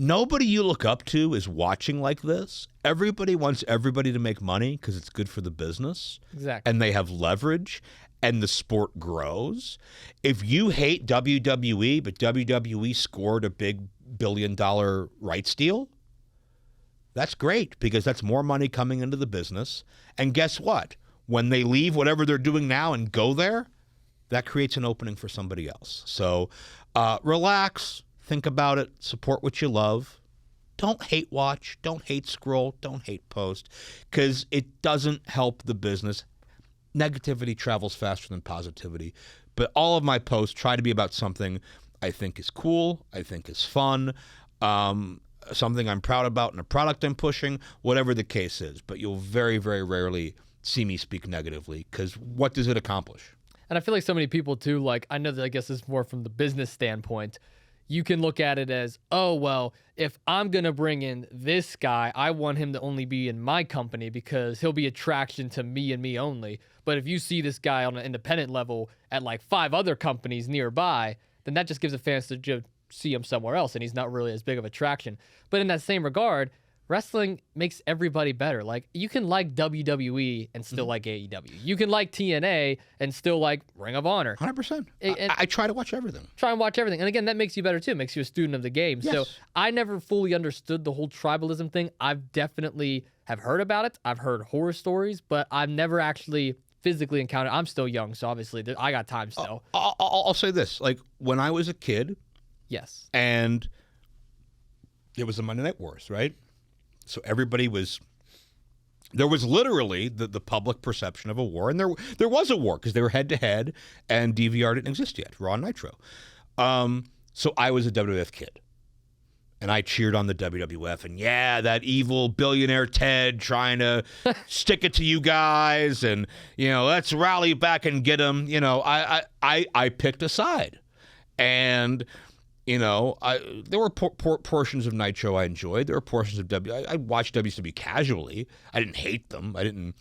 nobody you look up to is watching like this. Everybody wants everybody to make money because it's good for the business. Exactly. And they have leverage, and the sport grows. If you hate WWE, but WWE scored a big $1 billion rights deal, that's great, because that's more money coming into the business. And guess what? When they leave whatever they're doing now and go there, that creates an opening for somebody else. So relax. Think about it. Support what you love. Don't hate watch. Don't hate scroll. Don't hate post, because it doesn't help the business. Negativity travels faster than positivity. But all of my posts try to be about something I think is cool, I think is fun, something I'm proud about in a product I'm pushing, whatever the case is. But you'll very, very rarely see me speak negatively, because what does it accomplish? And I feel like so many people too, like, I know that I guess it's more from the business standpoint. You can look at it as, oh, well, if I'm going to bring in this guy, I want him to only be in my company because he'll be attraction to me and me only. But if you see this guy on an independent level at like 5 other companies nearby, then that just gives a fan to see him somewhere else, and he's not really as big of attraction. But in that same regard, wrestling makes everybody better. Like, you can like WWE and still like AEW. You can like TNA and still like Ring of Honor. 100%. I try to watch everything. Try and watch everything. And again, that makes you better too. It makes you a student of the game. Yes. So I never fully understood the whole tribalism thing. I've definitely have heard about it. I've heard horror stories, but I've never actually physically encountered. I'm still young, so obviously I got time still. I'll say this. Like, when I was a kid, Yes. and it was the Monday Night Wars, right? So everybody was, there was literally the public perception of a war, and there was a war because they were head-to-head, and DVR didn't exist yet, Raw and Nitro. So I was a WWF kid, and I cheered on the WWF, and yeah, that evil billionaire Ted trying to stick it to you guys, and, you know, let's rally back and get him. You know, I picked a side, and you know, there were portions of Nitro I enjoyed. There were portions of I watched WCW casually. I didn't hate them. I didn't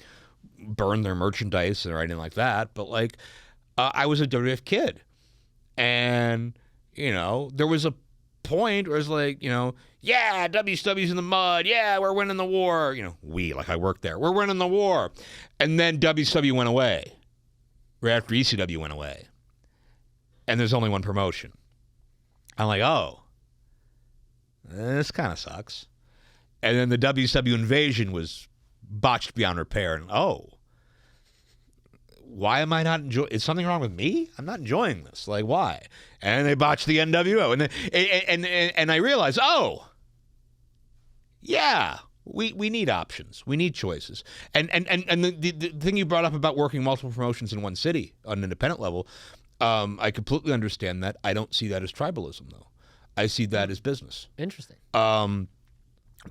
burn their merchandise or anything like that. But, like, I was a WWF kid. And, you know, there was a point where it's like, you know, yeah, WCW's in the mud. Yeah, we're winning the war. You know, like I worked there. We're winning the war. And then WCW went away. Right after ECW went away. And there's only one promotion. I'm like, oh, this kind of sucks. And then the WCW invasion was botched beyond repair. And, oh, why am I not enjoying? Is something wrong with me? I'm not enjoying this. Like, why? And they botched the NWO. And then, and I realized, oh, yeah, we need options. We need choices. And the thing you brought up about working multiple promotions in one city on an independent level, I completely understand that. I don't see that as tribalism, though. I see that as business. Interesting.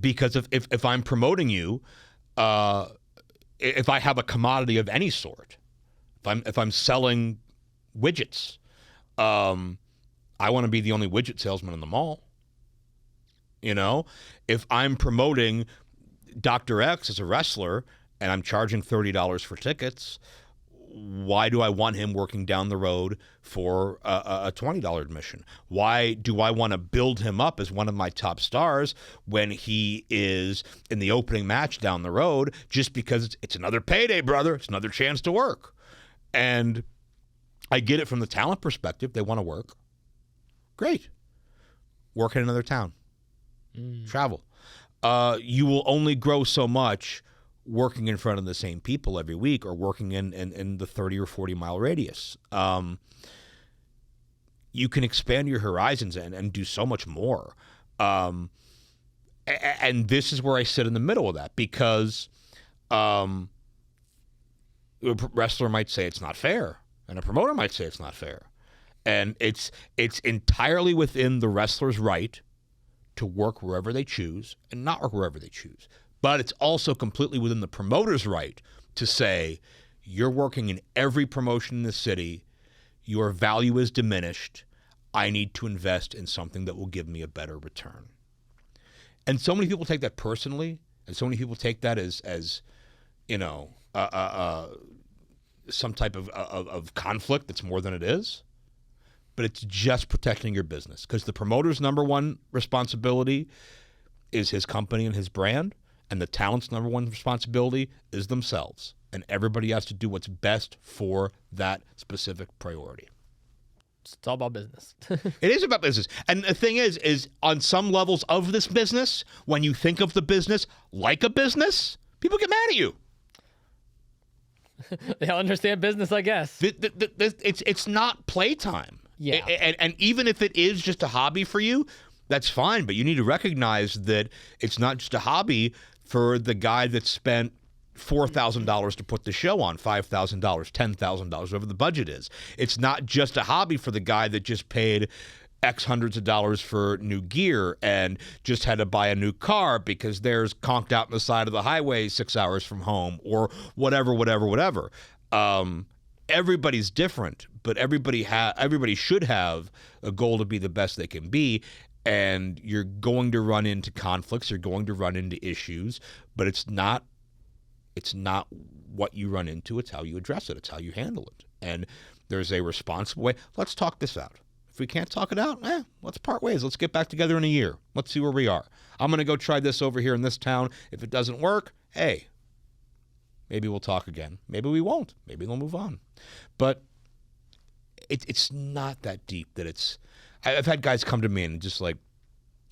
Because if I'm promoting you, if I have a commodity of any sort, if I'm selling widgets, I want to be the only widget salesman in the mall. You know, if I'm promoting Dr. X as a wrestler and I'm charging $30 for tickets, why do I want him working down the road for a $20 admission? Why do I want to build him up as one of my top stars when he is in the opening match down the road just because it's another payday, brother? It's another chance to work. And I get it from the talent perspective. They want to work. Great. Work in another town. Travel. You will only grow so much working in front of the same people every week or working in the 30 or 40 mile radius. You can expand your horizons and do so much more. And this is where I sit in the middle of that because a wrestler might say it's not fair and a promoter might say it's not fair. And it's entirely within the wrestler's right to work wherever they choose and not work wherever they choose. But it's also completely within the promoter's right to say, you're working in every promotion in the city, your value is diminished, I need to invest in something that will give me a better return. And so many people take that personally, and so many people take that as you know, some type of conflict that's more than it is. But it's just protecting your business because the promoter's number one responsibility is his company and his brand, and the talent's number one responsibility is themselves. And everybody has to do what's best for that specific priority. It's all about business. It is about business. And the thing is on some levels of this business, when you think of the business like a business, people get mad at you. They don't understand business, I guess. It's not playtime. Yeah. And even if it is just a hobby for you, that's fine. But you need to recognize that it's not just a hobby for the guy that spent $4,000 to put the show on, $5,000, $10,000, whatever the budget is. It's not just a hobby for the guy that just paid X hundreds of dollars for new gear and just had to buy a new car because theirs conked out on the side of the highway 6 hours from home, or whatever. Everybody's different, but everybody should have a goal to be the best they can be. And you're going to run into conflicts, you're going to run into issues, but it's not what you run into, it's how you address it, it's how you handle it. And there's a responsible way. Let's talk this out. If we can't talk it out, let's part ways. Let's get back together in a year. Let's see where we are. I'm going to go try this over here in this town. If it doesn't work, hey, maybe we'll talk again. Maybe we won't. Maybe we'll move on. But it's not that deep that it's... I've had guys come to me and just like,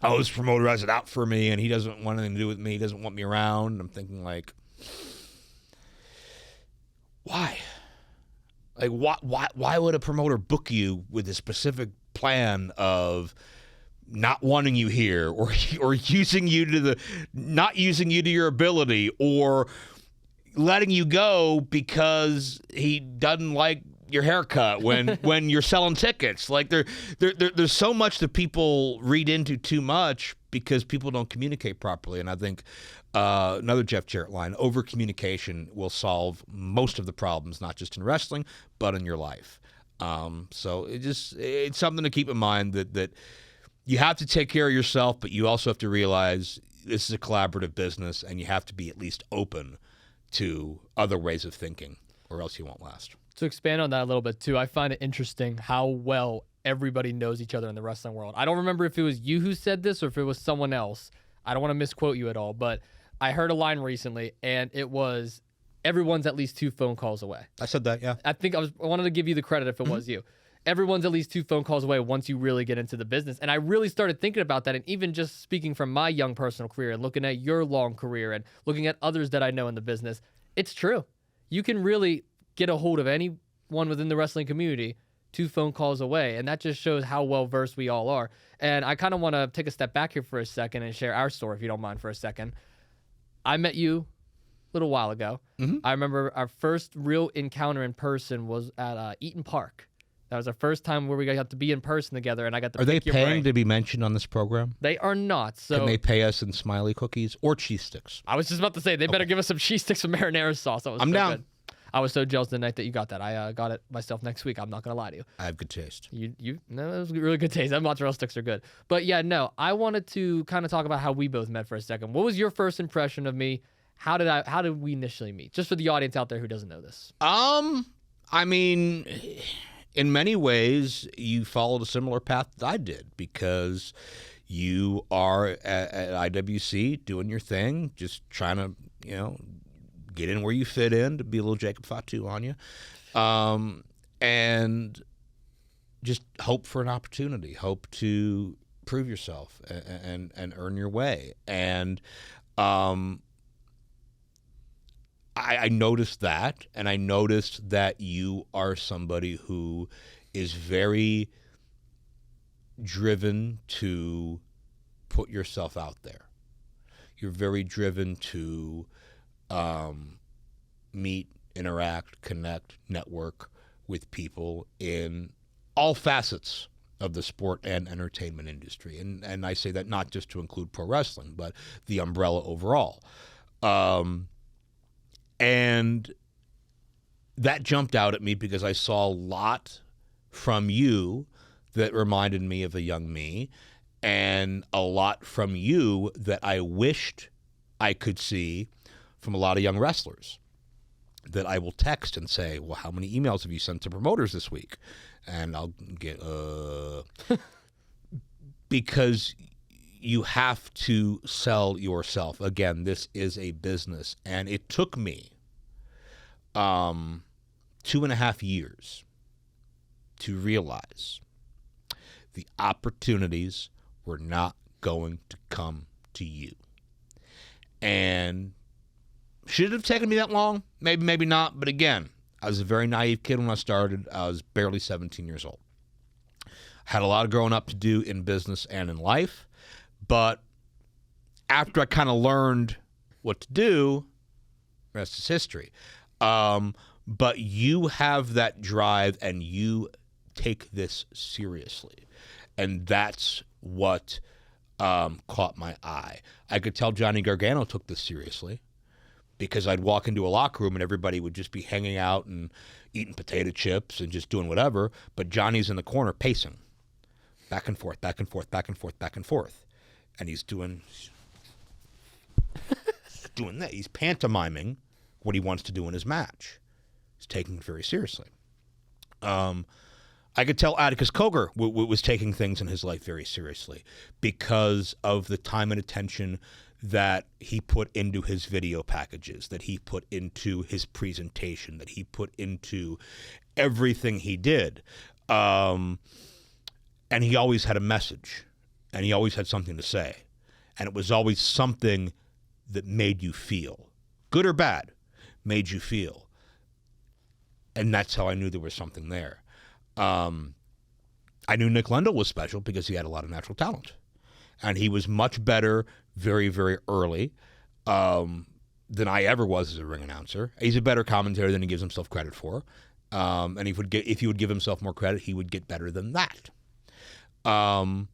oh, this promoter has it out for me and he doesn't want anything to do with me. He doesn't want me around. And I'm thinking like, why? Like, why would a promoter book you with a specific plan of not wanting you here, or using you to not using you to your ability, or letting you go because he doesn't like your haircut when you're selling tickets? Like there's so much that people read into too much because people don't communicate properly. And I think another Jeff Jarrett line, over communication will solve most of the problems, not just in wrestling, but in your life. So it's something to keep in mind that you have to take care of yourself, but you also have to realize this is a collaborative business and you have to be at least open to other ways of thinking, or else you won't last. To expand on that a little bit too, I find it interesting how well everybody knows each other in the wrestling world. I don't remember if it was you who said this or if it was someone else. I don't want to misquote you at all, but I heard a line recently, and it was, everyone's at least 2 phone calls away. I said that, yeah. I think I wanted to give you the credit if it was you. Everyone's at least 2 phone calls away once you really get into the business. And I really started thinking about that, and even just speaking from my young personal career and looking at your long career and looking at others that I know in the business, it's true. You can really get a hold of anyone within the wrestling community 2 phone calls away, and that just shows how well-versed we all are. And I kind of want to take a step back here for a second and share our story, if you don't mind, for a second. I met you a little while ago. I remember our first real encounter in person was at Eaton Park. That was our first time where we got to be in person together, and I got to Are they pick your brain. paying to be mentioned on this program? They are not. So Can they pay us in smiley cookies or cheese sticks? I was just about to say, they better give us some cheese sticks with marinara sauce. That was I'm so down. Good. I was so jealous the night that you got that. I got it myself next week. I'm not going to lie to you. I have good taste. No, it was really good taste. That mozzarella sticks are good. But yeah, no, I wanted to kind of talk about how we both met for a second. What was your first impression of me? How did we initially meet? Just for the audience out there who doesn't know this. I mean, in many ways, you followed a similar path that I did, because you are at IWC doing your thing, just trying to, get in where you fit in, to be a little Jacob Fatu on you. And just hope for an opportunity, hope to prove yourself and earn your way. And I noticed that, and I noticed that you are somebody who is very driven to put yourself out there. You're very driven to meet, interact, connect, network with people in all facets of the sport and entertainment industry. And I say that not just to include pro wrestling, but the umbrella overall. And that jumped out at me because I saw a lot from you that reminded me of a young me, and a lot from you that I wished I could see from a lot of young wrestlers that I will text and say, well, how many emails have you sent to promoters this week? And I'll get, because you have to sell yourself. Again, this is a business, and it took me 2.5 years to realize the opportunities were not going to come to you. And should it have taken me that long? Maybe, maybe not. But again, I was a very naive kid when I started. I was barely 17 years old. Had a lot of growing up to do in business and in life. But after I kind of learned what to do, the rest is history. But you have that drive, and you take this seriously. And that's what caught my eye. I could tell Johnny Gargano took this seriously because I'd walk into a locker room and everybody would just be hanging out and eating potato chips and just doing whatever. But Johnny's in the corner pacing back and forth, back and forth, back and forth, back and forth. And he's doing that. He's pantomiming what he wants to do in his match. He's taking it very seriously. I could tell Atticus Cogar was taking things in his life very seriously because of the time and attention that he put into his video packages, that he put into his presentation, that he put into everything he did. And he always had a message, and he always had something to say. And it was always something that made you feel, good or bad, made you feel. And that's how I knew there was something there. I knew Nick Lendl was special because he had a lot of natural talent. And he was much better very, very early than I ever was as a ring announcer. He's a better commentator than he gives himself credit for. And if he would give himself more credit, he would get better than that. And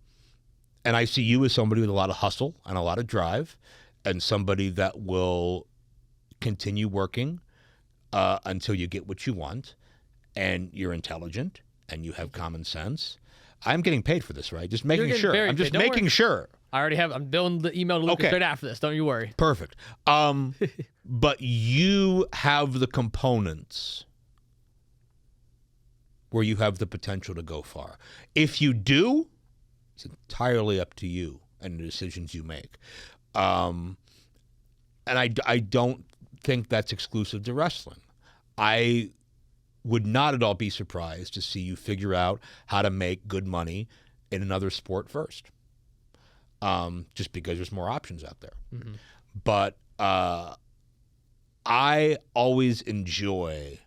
I see you as somebody with a lot of hustle and a lot of drive and somebody that will continue working until you get what you want. And you're intelligent and you have common sense. I'm getting paid for this, right? Just making sure. I'm just making sure. I already have. I'm building the email to Lucas straight after this. Don't you worry. Perfect. But you have the components where you have the potential to go far. If you do, it's entirely up to you and the decisions you make. And I don't think that's exclusive to wrestling. I would not at all be surprised to see you figure out how to make good money in another sport first, just because there's more options out there. Mm-hmm. But I always enjoy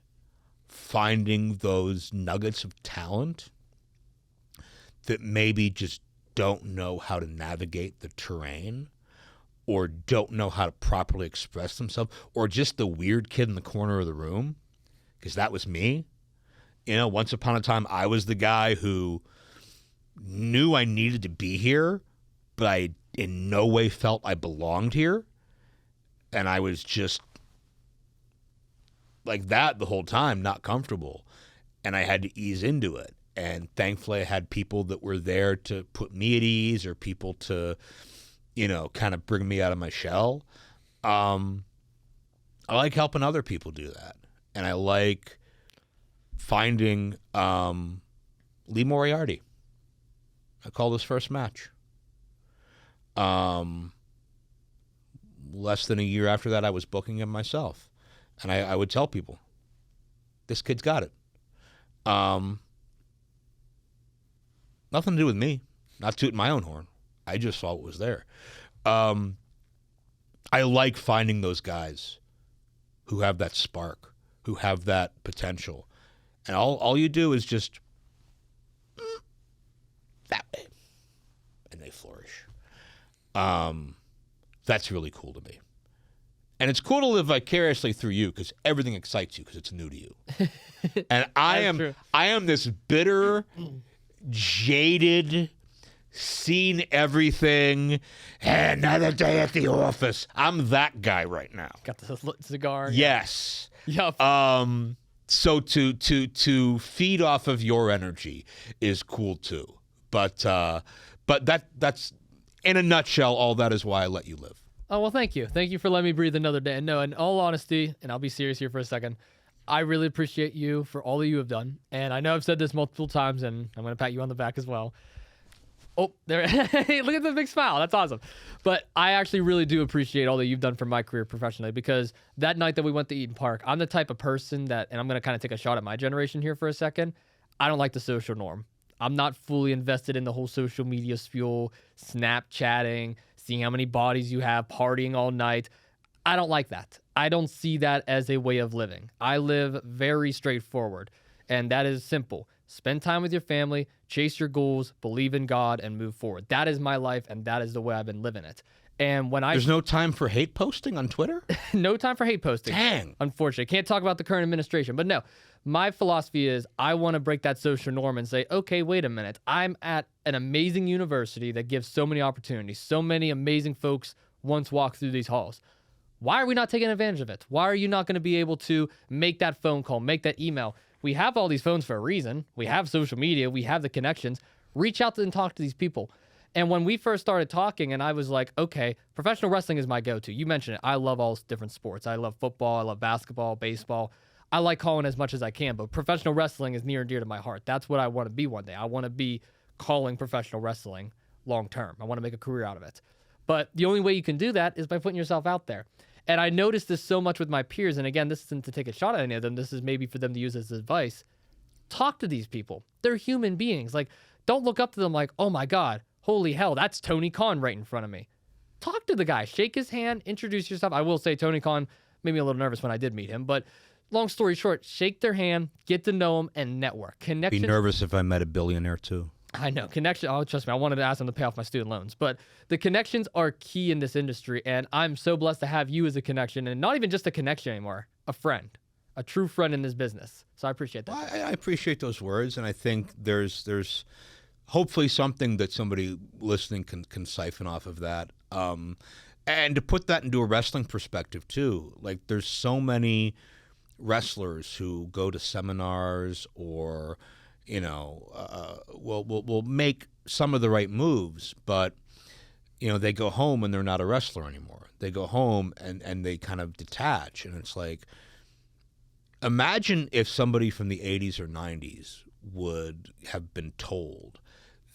finding those nuggets of talent that maybe just don't know how to navigate the terrain or don't know how to properly express themselves, or just the weird kid in the corner of the room. Because that was me. You know, once upon a time, I was the guy who knew I needed to be here, but I in no way felt I belonged here. And I was just like that the whole time, not comfortable. And I had to ease into it. And thankfully, I had people that were there to put me at ease or people to, you know, kind of bring me out of my shell. I like helping other people do that. And I like finding Lee Moriarty. I call this first match. Less than a year after that, I was booking him myself. And I would tell people, this kid's got it. Nothing to do with me. Not tooting my own horn. I just saw what was there. I like finding those guys who have that spark, who have that potential. And all you do is just that way. And they flourish. That's really cool to me. And it's cool to live vicariously through you because everything excites you because it's new to you. And I am this bitter, jaded, seen everything, another day at the office. I'm that guy right now. Got the cigar. Yes. Yep. So to feed off of your energy is cool too. But that's in a nutshell, all that is why I let you live. Oh, well, thank you. Thank you for letting me breathe another day. And no, in all honesty, and I'll be serious here for a second, I really appreciate you for all that you have done. And I know I've said this multiple times, and I'm going to pat you on the back as well. Oh, there. Hey, look at the big smile. That's awesome. But I actually really do appreciate all that you've done for my career professionally, because that night that we went to Eaton Park, I'm the type of person that, and I'm going to kind of take a shot at my generation here for a second, I don't like the social norm. I'm not fully invested in the whole social media spiel, Snapchatting, seeing how many bodies you have, partying all night. I don't like that. I don't see that as a way of living. I live very straightforward, and that is simple. spend time with your family, chase your goals, believe in God, and move forward. That is my life, and that is the way I've been living it. And when There's no time for hate posting on Twitter? no time for hate posting. Dang. Unfortunately, can't talk about the current administration. But no, my philosophy is I want to break that social norm and say, okay, wait a minute. I'm at an amazing university that gives so many opportunities. So many amazing folks once walked through these halls. Why are we not taking advantage of it? Why are you not going to be able to make that phone call, make that email? We have all these phones for a reason. We have social media. We have the connections. Reach out and talk to these people. And when we first started talking, and I was like, okay, professional wrestling is my go-to. You mentioned it. I love all different sports. I love football. I love basketball, baseball. I like calling as much as I can, but professional wrestling is near and dear to my heart. That's what I want to be one day. I want to be calling professional wrestling long-term. I want to make a career out of it. But the only way you can do that is by putting yourself out there. And I noticed this so much with my peers. And again, this isn't to take a shot at any of them. This is maybe for them to use as advice. Talk to these people. They're human beings. Like, don't look up to them like, oh my God, holy hell, that's Tony Khan right in front of me. Talk to the guy, shake his hand, introduce yourself. I will say Tony Khan made me a little nervous when I did meet him, but long story short, shake their hand, get to know them, and network. Connection. Be nervous if I met a billionaire too. I know. Connection. Oh, trust me, I wanted to ask them to pay off my student loans, but the connections are key in this industry, and I'm so blessed to have you as a connection, and not even just a connection anymore, a friend, a true friend in this business. So I appreciate that. Well, I appreciate those words, and I think there's hopefully something that somebody listening can siphon off of that. And to put that into a wrestling perspective too, like there's so many wrestlers who go to seminars or, you know, will make some of the right moves, but, you know, they go home and they're not a wrestler anymore. They go home and they kind of detach. And it's like, imagine if somebody from the 80s or 90s would have been told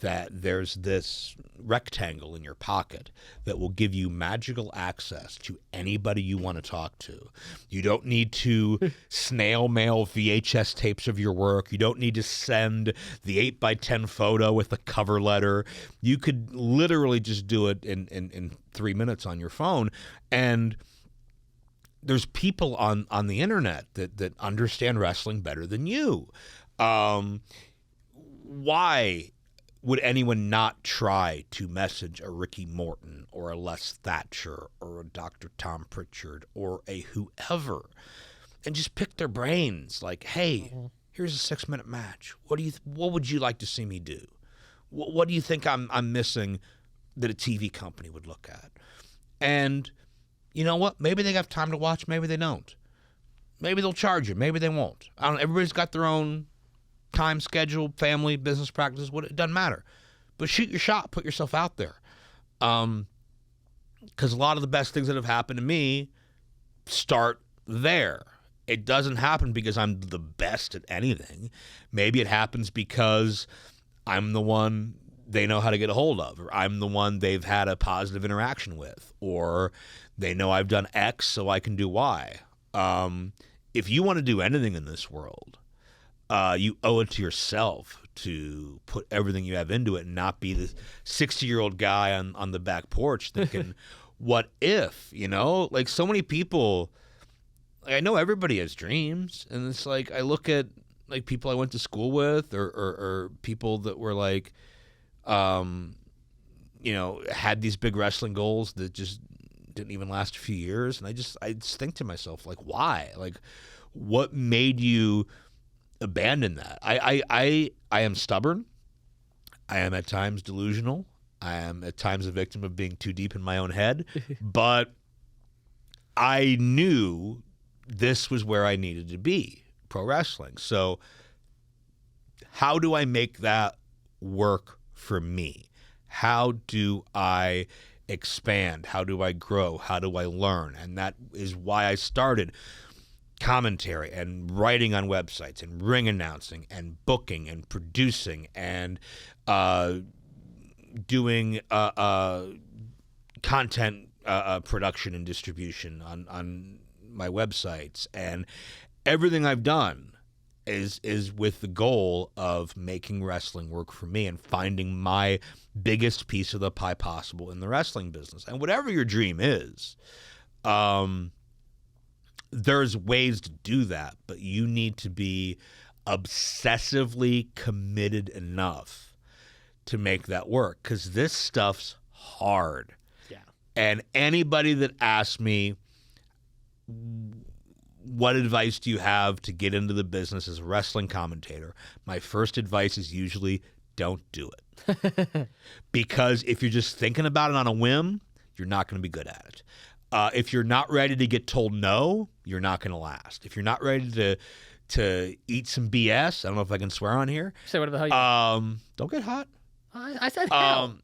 that there's this rectangle in your pocket that will give you magical access to anybody you want to talk to. You don't need to snail mail VHS tapes of your work. You don't need to send the 8x10 photo with a cover letter. You could literally just do it in 3 minutes on your phone. And there's people on the internet that understand wrestling better than you. Why would anyone not try to message a Ricky Morton or a Les Thatcher or a Dr. Tom Pritchard or a whoever and just pick their brains like, hey, here's a 6-minute match. What would you like to see me do? What do you think I'm missing that a TV company would look at? And you know what? Maybe they have time to watch. Maybe they don't. Maybe they'll charge you. Maybe they won't. I don't know. Everybody's got their own time schedule, family, business practices, it doesn't matter. But shoot your shot, put yourself out there. Because a lot of the best things that have happened to me start there. It doesn't happen because I'm the best at anything. Maybe it happens because I'm the one they know how to get a hold of, or I'm the one they've had a positive interaction with, or they know I've done X so I can do Y. If you want to do anything in this world, you owe it to yourself to put everything you have into it and not be the 60-year-old guy on the back porch thinking, what if, you know? Like so many people, like, I know everybody has dreams, and it's like I look at like people I went to school with or people that were like, you know, had these big wrestling goals that just didn't even last a few years. And I just think to myself, like, why? Like, what made you abandon that? I am stubborn. I am at times delusional. I am at times a victim of being too deep in my own head. But I knew this was where I needed to be, pro wrestling. So how do I make that work for me? How do I expand? How do I grow? How do I learn? And that is why I started commentary and writing on websites and ring announcing and booking and producing and doing content production and distribution on my websites. And everything I've done is with the goal of making wrestling work for me and finding my biggest piece of the pie possible in the wrestling business. And whatever your dream is, there's ways to do that, but you need to be obsessively committed enough to make that work, because this stuff's hard. Yeah. And anybody that asks me, what advice do you have to get into the business as a wrestling commentator? My first advice is usually don't do it. Because if you're just thinking about it on a whim, you're not going to be good at it. If you're not ready to get told no, you're not going to last. If you're not ready to eat some BS, I don't know if I can swear on here. Say whatever the hell you Don't get hot. I said hell.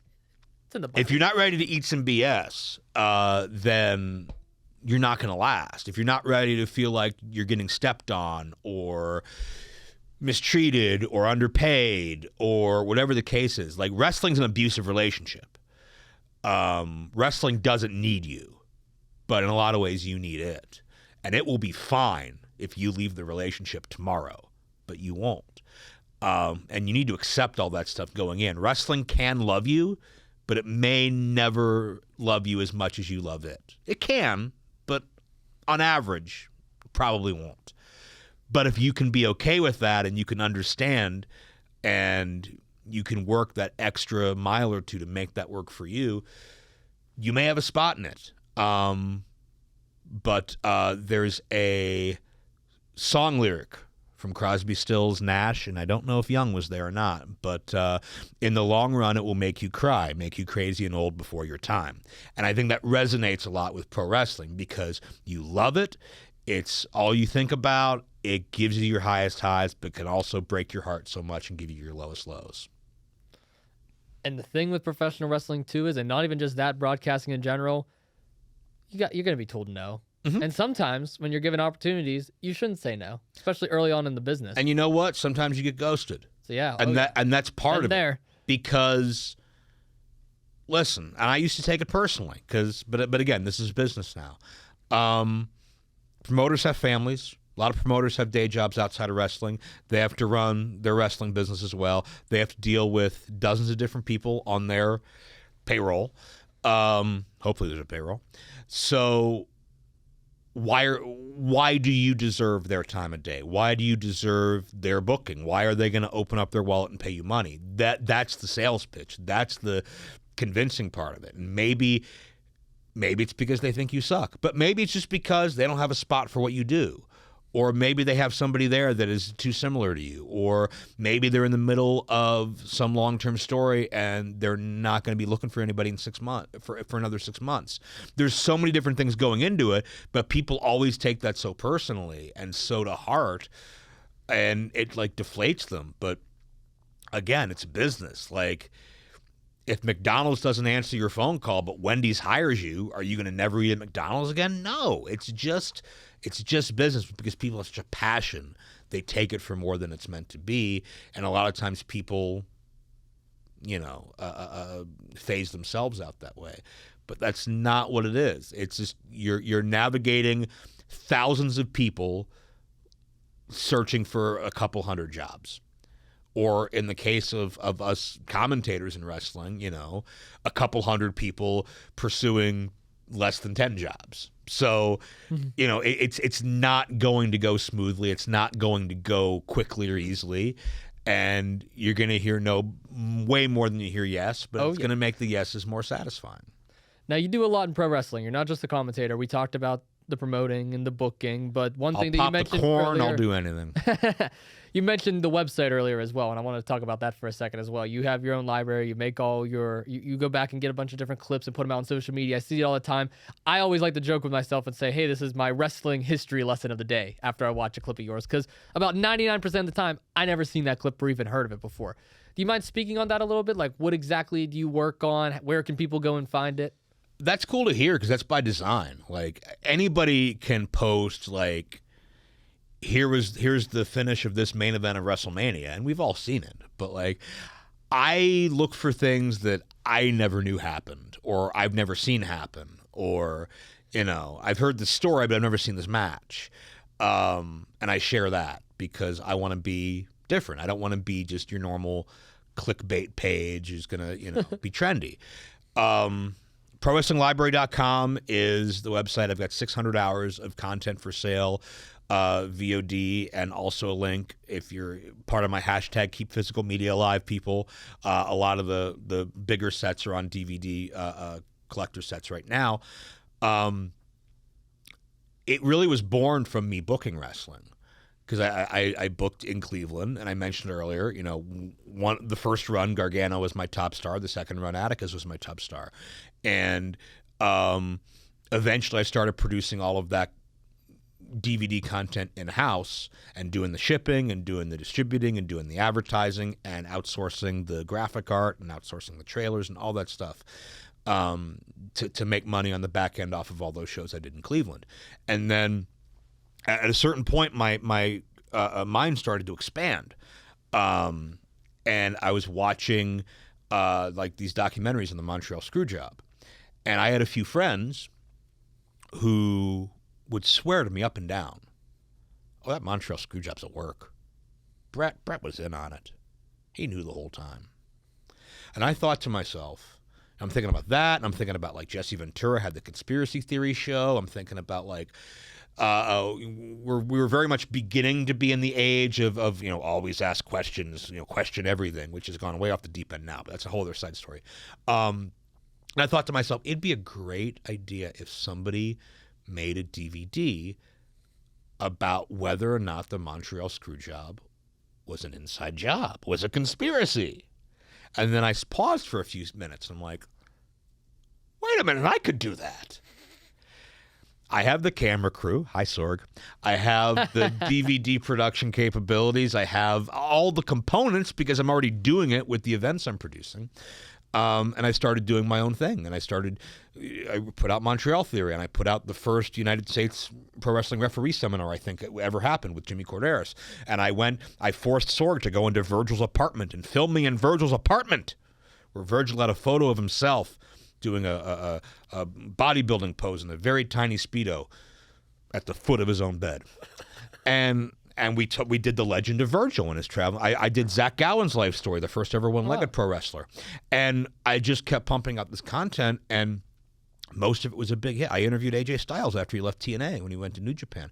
It's in the Bible. If you're not ready to eat some BS, then you're not going to last. If you're not ready to feel like you're getting stepped on or mistreated or underpaid or whatever the case is, like wrestling's an abusive relationship. Wrestling doesn't need you, but in a lot of ways you need it. And it will be fine if you leave the relationship tomorrow, but you won't. And you need to accept all that stuff going in. Wrestling can love you, but it may never love you as much as you love it. It can, but on average, probably won't. But if you can be okay with that and you can understand and you can work that extra mile or two to make that work for you, you may have a spot in it. But there's a song lyric from Crosby, Stills, Nash, and I don't know if Young was there or not, but in the long run, it will make you cry, make you crazy and old before your time. And I think that resonates a lot with pro wrestling because you love it. It's all you think about. It gives you your highest highs, but can also break your heart so much and give you your lowest lows. And the thing with professional wrestling too is, and not even just that, broadcasting in general, you're going to be told no. Mm-hmm. And sometimes when you're given opportunities, you shouldn't say no, especially early on in the business. And you know what? Sometimes you get ghosted. So yeah, and that's part of there. It. Because listen, and I used to take it personally, but again, this is business now. Promoters have families. A lot of promoters have day jobs outside of wrestling. They have to run their wrestling business as well. They have to deal with dozens of different people on their payroll. Hopefully there's a payroll. So why do you deserve their time of day? Why do you deserve their booking? Why are they going to open up their wallet and pay you money? That's the sales pitch. That's the convincing part of it. And maybe it's because they think you suck, but maybe it's just because they don't have a spot for what you do. Or maybe they have somebody there that is too similar to you. Or maybe they're in the middle of some long-term story and they're not going to be looking for anybody in 6 months for another 6 months. There's so many different things going into it, but people always take that so personally and so to heart, and it like deflates them. But again, it's business. Like, if McDonald's doesn't answer your phone call, but Wendy's hires you, are you going to never eat at McDonald's again? No, it's just business, because people have such a passion. They take it for more than it's meant to be. And a lot of times people, phase themselves out that way. But that's not what it is. It's just you're navigating thousands of people searching for a couple hundred jobs. Or in the case of us commentators in wrestling, a couple hundred people pursuing less than 10 jobs. So, it's not going to go smoothly. It's not going to go quickly or easily. And you're going to hear no way more than you hear yes, but it's going to make the yeses more satisfying. Now, you do a lot in pro wrestling. You're not just a commentator. We talked about the promoting and the booking, but one thing that you mentioned I'll pop the corn, earlier, I'll do anything. You mentioned the website earlier as well, and I want to talk about that for a second as well. You have your own library. You make all you go back and get a bunch of different clips and put them out on social media. I see it all the time. I always like to joke with myself and say, hey, this is my wrestling history lesson of the day after I watch a clip of yours, because about 99% of the time, I never seen that clip or even heard of it before. Do you mind speaking on that a little bit? Like, what exactly do you work on? Where can people go and find it? That's cool to hear, because that's by design. Like, anybody can post, like, here's the finish of this main event of WrestleMania, and we've all seen it. But, like, I look for things that I never knew happened, or I've never seen happen, or, I've heard the story, but I've never seen this match. And I share that because I want to be different. I don't want to be just your normal clickbait page who's going to, be trendy. ProWrestlingLibrary.com is the website. I've got 600 hours of content for sale. VOD, and also a link if you're part of my hashtag Keep Physical Media Alive people. A lot of the bigger sets are on DVD collector sets right now. It really was born from me booking wrestling. Because I booked in Cleveland, and I mentioned earlier, the first run, Gargano was my top star. The second run, Atticus was my top star. And eventually I started producing all of that DVD content in-house and doing the shipping and doing the distributing and doing the advertising and outsourcing the graphic art and outsourcing the trailers and all that stuff to make money on the back end off of all those shows I did in Cleveland. And then at a certain point, my mind started to expand, and I was watching like these documentaries on the Montreal Screwjob, and I had a few friends who would swear to me up and down, "Oh, that Montreal Screwjob's at work. Brett was in on it. He knew the whole time." And I thought to myself, I'm thinking about that, and I'm thinking about like Jesse Ventura had the conspiracy theory show. I'm thinking about like. We were very much beginning to be in the age of always ask questions, question everything, which has gone way off the deep end now, but that's a whole other side story. And I thought to myself, it'd be a great idea if somebody made a DVD about whether or not the Montreal Screwjob was an inside job, was a conspiracy. And then I paused for a few minutes, and I'm like, wait a minute, I could do that. I have the camera crew. Hi, Sorg. I have the DVD production capabilities. I have all the components because I'm already doing it with the events I'm producing. And I started doing my own thing. And I put out Montreal Theory, and I put out the first United States Pro Wrestling Referee Seminar I think ever happened with Jimmy Corderas. And I forced Sorg to go into Virgil's apartment and film me in Virgil's apartment, where Virgil had a photo of himself doing a bodybuilding pose in a very tiny Speedo at the foot of his own bed. And we did the legend of Virgil and his travel. I did Zach Gowen's life story, the first ever one-legged pro wrestler. And I just kept pumping out this content, and most of it was a big hit. I interviewed AJ Styles after he left TNA when he went to New Japan.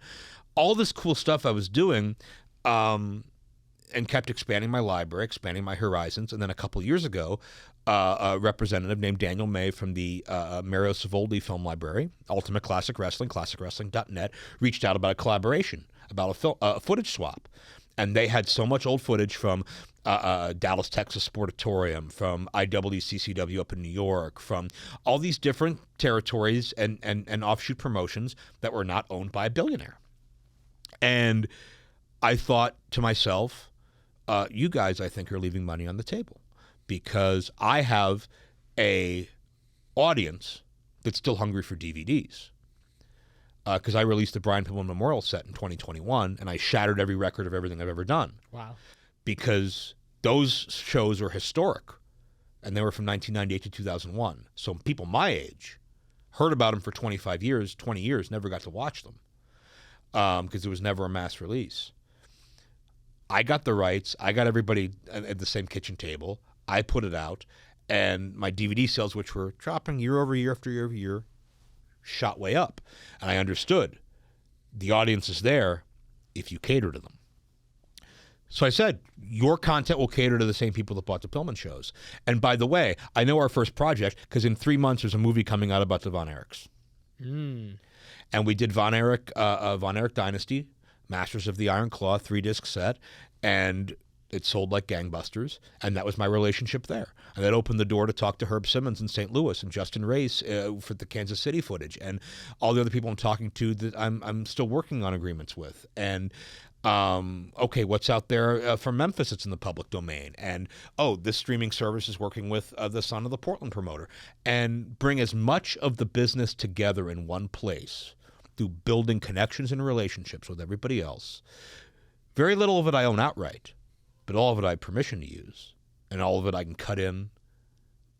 All this cool stuff I was doing, and kept expanding my library, expanding my horizons. And then a couple years ago, a representative named Daniel May from the Mario Savoldi Film Library, Ultimate Classic Wrestling, classicwrestling.net, reached out about a collaboration, about a footage swap. And they had so much old footage from Dallas, Texas Sportatorium, from IWCCW up in New York, from all these different territories and offshoot promotions that were not owned by a billionaire. And I thought to myself, you guys, I think, are leaving money on the table, because I have a audience that's still hungry for DVDs. Because I released the Brian Pillman Memorial set in 2021, and I shattered every record of everything I've ever done. Wow. Because those shows were historic, and they were from 1998 to 2001. So people my age heard about them for 25 years, 20 years, never got to watch them, because it was never a mass release. I got the rights. I got everybody at the same kitchen table. I put it out, and my DVD sales, which were dropping year over year after year over year, shot way up. And I understood the audience is there if you cater to them. So I said, your content will cater to the same people that bought the Pillman shows. And by the way, I know our first project, because in 3 months there's a movie coming out about the Von Erichs. And we did Von Erich Dynasty, Masters of the Iron Claw, 3-disc set, and it sold like gangbusters, and that was my relationship there. And that opened the door to talk to Herb Simmons in St. Louis and Justin Reyes for the Kansas City footage, and all the other people I'm talking to that I'm still working on agreements with. And okay, what's out there from Memphis that's in the public domain? And this streaming service is working with the son of the Portland promoter, and bring as much of the business together in one place through building connections and relationships with everybody else. Very little of it I own outright, but all of it I have permission to use, and all of it I can cut in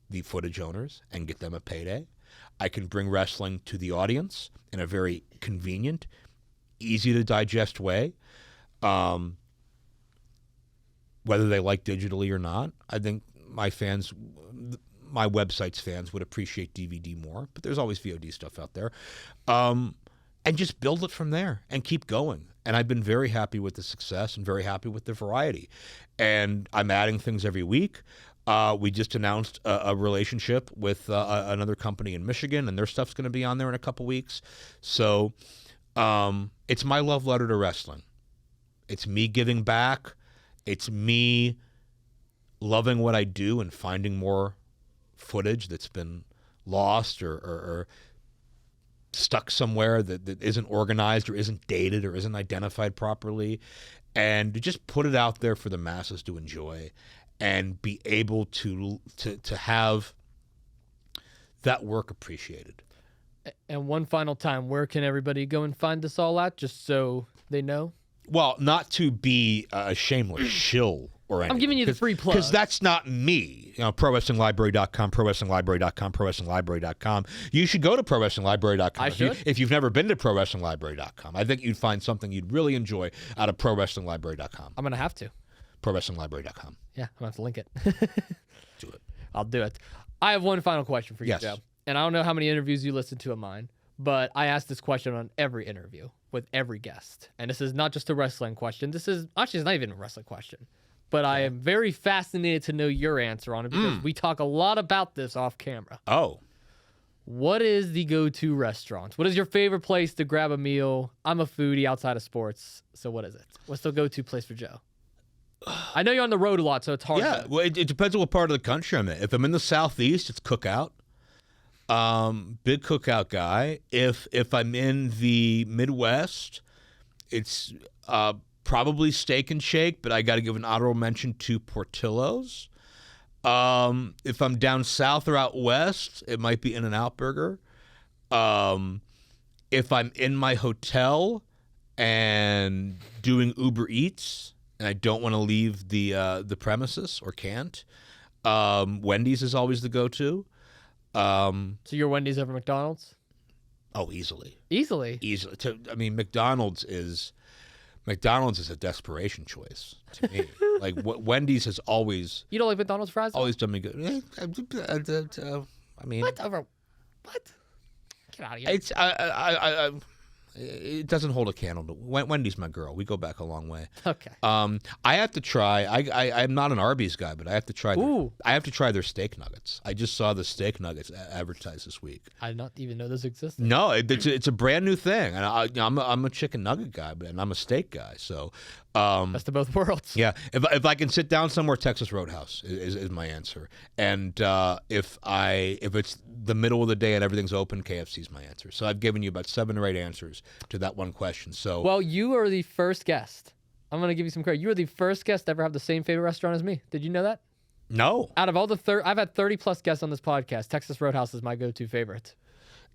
the footage owners and get them a payday. I can bring wrestling to the audience in a very convenient, easy to digest way, whether they like digitally or not. I think my fans, my website's fans, would appreciate DVD more, but there's always VOD stuff out there. and just build it from there and keep going. And I've been very happy with the success and very happy with the variety. And I'm adding things every week. We just announced a relationship with another company in Michigan, and their stuff's going to be on there in a couple weeks. So it's my love letter to wrestling. It's me giving back. It's me loving what I do and finding more footage that's been lost or stuck somewhere that isn't organized or isn't dated or isn't identified properly, and to just put it out there for the masses to enjoy and be able to have that work appreciated. And one final time, where can everybody go and find this all at, just so they know? Well, not to be a shameless shill or anything. I'm giving you the free plug. Because that's not me. ProWrestlingLibrary.com, ProWrestlingLibrary.com, ProWrestlingLibrary.com. You should go to ProWrestlingLibrary.com. I should. If you've never been to ProWrestlingLibrary.com, I think you'd find something you'd really enjoy out of ProWrestlingLibrary.com. I'm going to have to. ProWrestlingLibrary.com. Yeah, I'm going to have to link it. Do it. I'll do it. I have one final question for you, Yes. Joe. And I don't know how many interviews you listen to of mine, but I ask this question on every interview with every guest. And this is not just a wrestling question. This is actually, it's not even a wrestling question. But I am very fascinated to know your answer on it because we talk a lot about this off camera. Oh. What is the go-to restaurant? What is your favorite place to grab a meal? I'm a foodie outside of sports. So what is it? What's the go-to place for Joe? I know you're on the road a lot, so it's hard. Yeah, well, it depends on what part of the country I'm in. If I'm in the Southeast, it's Cookout. Big Cookout guy. If I'm in the Midwest, it's probably Steak and Shake, but I got to give an honorable mention to Portillo's. If I'm down south or out west, it might be In-N-Out Burger. If I'm in my hotel and doing Uber Eats and I don't want to leave the premises or can't, Wendy's is always the go-to. So your Wendy's over McDonald's? Oh, easily. Easily? Easily. I mean, McDonald's is a desperation choice to me. Like Wendy's has always. You don't like McDonald's fries? Always done me good. I mean. What? What? Get out of here. It's it doesn't hold a candle to Wendy's. My girl, we go back a long way. Okay. I have to try. I'm not an Arby's guy, but I have to try. Ooh. I have to try their steak nuggets. I just saw the steak nuggets advertised this week. I did not even know this existed. No, it's a brand new thing, and I'm a chicken nugget guy, and I'm a steak guy. So, Best of both worlds. yeah, if I can sit down somewhere, Texas Roadhouse is my answer. And if it's the middle of the day and everything's open, KFC's my answer. So I've given you about 7 or 8 answers to that one question. So Well, you are the first guest. I'm going to give you some credit. You are the first guest to ever have the same favorite restaurant as me. Did you know that? no, Out of all the I've had 30 plus guests on this podcast. Texas Roadhouse is my go-to favorite.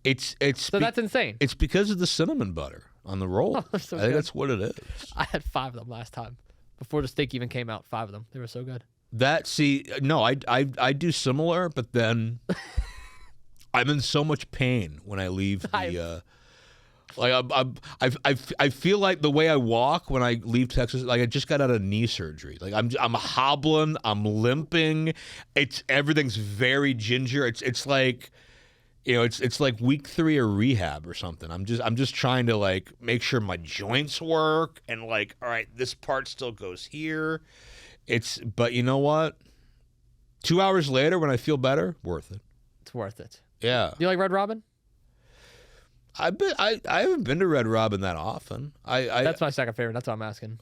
so that's insane. It's because of the cinnamon butter on the roll. Oh, so I think good. that's what it is. I had 5 of them last time. Before the steak even came out, 5 of them. They were so good. I do similar, but then I'm in so much pain when I leave the. I feel like the way I walk when I leave Texas, like I just got out of knee surgery. Like I'm hobbling, I'm limping. Everything's very ginger. It's like, it's like week 3 of rehab or something. I'm just trying to like make sure my joints work and like, all right, this part still goes here. But you know what? 2 hours later, when I feel better, worth it. It's worth it. Yeah. Do you like Red Robin? I haven't been to Red Robin that often. That's my second favorite. That's what I'm asking.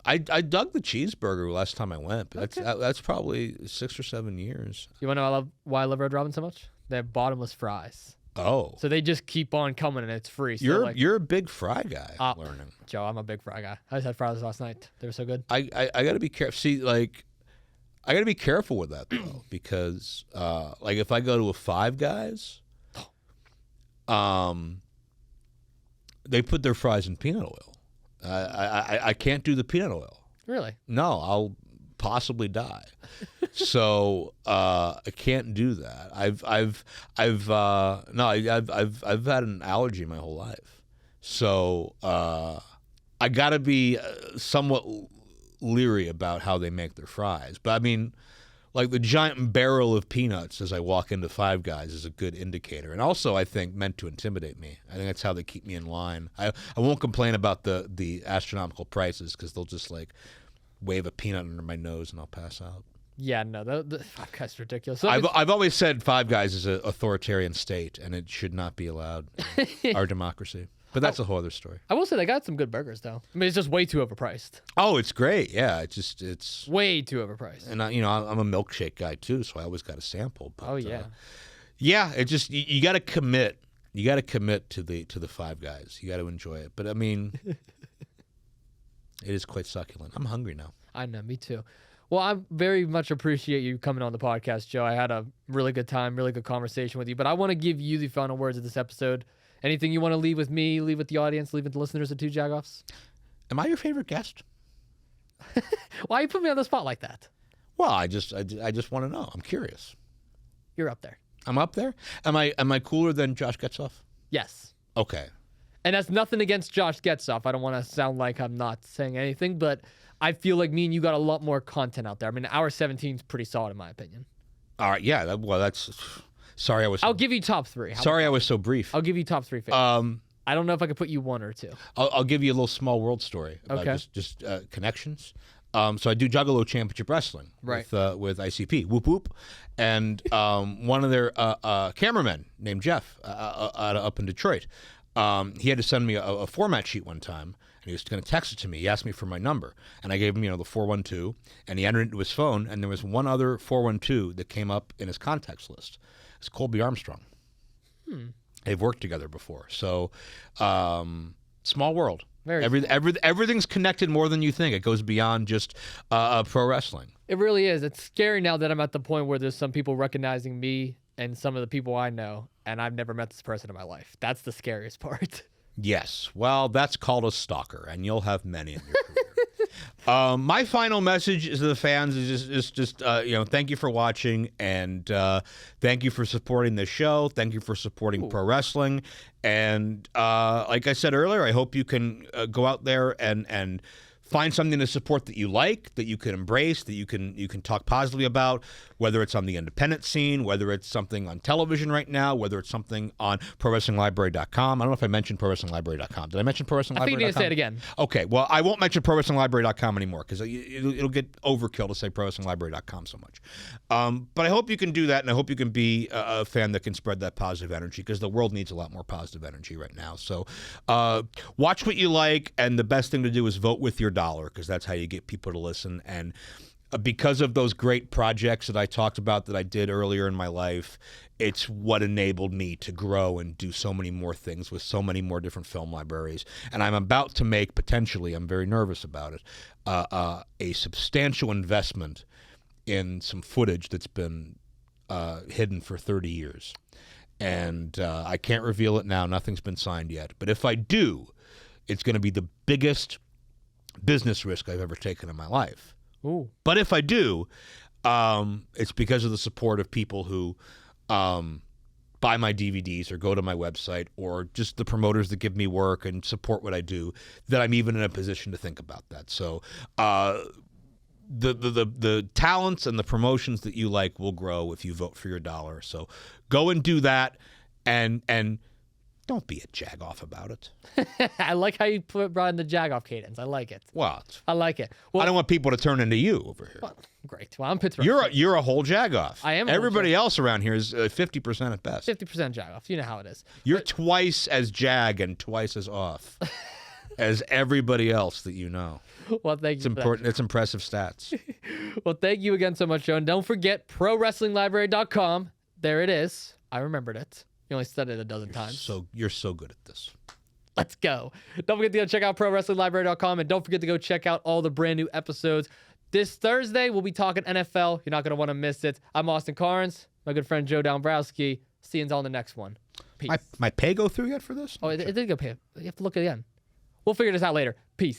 I dug the cheeseburger last time I went, but that's probably 6 or 7 years. You want to know why I love Red Robin so much? They have bottomless fries. Oh, So they just keep on coming and it's free. So you're a big fry guy. Learning, Joe, I'm a big fry guy. I just had fries last night. They were so good. I got to be careful. See, like, I got to be careful with that though, because like if I go to a Five Guys, they put their fries in peanut oil. I can't do the peanut oil. Really? No, I'll possibly die. So I can't do that. I've had an allergy my whole life. So I got to be somewhat leery about how they make their fries. But I mean, like the giant barrel of peanuts as I walk into Five Guys is a good indicator. And also, I think, meant to intimidate me. I think that's how they keep me in line. I won't complain about the astronomical prices because they'll just like wave a peanut under my nose and I'll pass out. Yeah, no, the Five Guys is ridiculous. So I've always said Five Guys is an authoritarian state and it should not be allowed in our democracy. But that's a whole other story. I will say they got some good burgers, though. I mean, it's just way too overpriced. Oh, it's great. Yeah, it's way too overpriced. And I'm a milkshake guy too, so I always got a sample. But, oh yeah, yeah. It just you got to commit. You got to commit to the Five Guys. You got to enjoy it. But I mean, it is quite succulent. I'm hungry now. I know, me too. Well, I very much appreciate you coming on the podcast, Joe. I had a really good time, really good conversation with you. But I want to give you the final words of this episode. Anything you want to leave with me, leave with the audience, leave with the listeners of Two Jagoffs? Am I your favorite guest? Why you put me on the spot like that? Well, I just want to know. I'm curious. You're up there. I'm up there? Am I cooler than Josh Getzoff? Yes. Okay. And that's nothing against Josh Getzoff. I don't want to sound like I'm not saying anything, but I feel like me and you got a lot more content out there. I mean, hour 17 is pretty solid in my opinion. All right. Yeah. That's... Sorry, I'll give you top 3. Sorry, I was so brief. I'll give you top 3 favorites. I don't know if I could put you 1 or 2. I'll give you a little small world story about just connections. So I do Juggalo Championship Wrestling with ICP, whoop whoop, and one of their cameramen named Jeff up in Detroit. He had to send me a format sheet one time, and he was going to text it to me. He asked me for my number, and I gave him the 412, and he entered it into his phone, and there was one other 412 that came up in his contacts list. It's Colby Armstrong. They've worked together before, so small world. Everything's connected more than you think. It goes beyond just pro wrestling. It really is. It's scary now that I'm at the point where there's some people recognizing me and some of the people I know, and I've never met this person in my life. That's the scariest part. Yes. Well, that's called a stalker, and you'll have many in your career. My final message to the fans is just thank you for watching, and thank you for supporting the show. Thank you for supporting pro wrestling. And like I said earlier, I hope you can go out there and find something to support that you like, that you can embrace, that you can talk positively about, whether it's on the independent scene, whether it's something on television right now, whether it's something on ProWrestlingLibrary.com. I don't know if I mentioned ProWrestlingLibrary.com. Did I mention ProWrestlingLibrary.com? I think you need to say it again. Okay, well, I won't mention ProWrestlingLibrary.com anymore because it'll get overkill to say ProWrestlingLibrary.com so much. But I hope you can do that, and I hope you can be a fan that can spread that positive energy because the world needs a lot more positive energy right now. So watch what you like, and the best thing to do is vote with your dollar because that's how you get people to listen. And because of those great projects that I talked about that I did earlier in my life, it's what enabled me to grow and do so many more things with so many more different film libraries. And I'm about to make, potentially, I'm very nervous about it, a substantial investment in some footage that's been hidden for 30 years. And I can't reveal it now. Nothing's been signed yet. But if I do, it's going to be the biggest business risk I've ever taken in my life. Ooh. But if I do, it's because of the support of people who buy my DVDs or go to my website or just the promoters that give me work and support what I do that I'm even in a position to think about that. So the talents and the promotions that you like will grow if you vote for your dollar. So go and do that and don't be a jagoff about it. I like how you brought in the jagoff cadence. I like it. What? I like it. Well, I don't want people to turn into you over here. Well, great. Well, I'm Pittsburgh. You're a whole jagoff. I am. Everybody else around here is 50% at best. 50% jagoff. You know how it is. You're twice as jag and twice as off as everybody else that you know. Well, thank you. It's important. It's impressive stats. Well, thank you again so much, Joe. And don't forget ProWrestlingLibrary.com. There it is. I remembered it. You only said it a dozen times. So you're so good at this. Let's go. Don't forget to go check out ProWrestlingLibrary.com, and don't forget to go check out all the brand new episodes. This Thursday, we'll be talking NFL. You're not going to want to miss it. I'm Austin Carnes, my good friend Joe Dombrowski. See you on the next one. Peace. My pay go through yet for this? Oh, it did go pay. You have to look again. We'll figure this out later. Peace.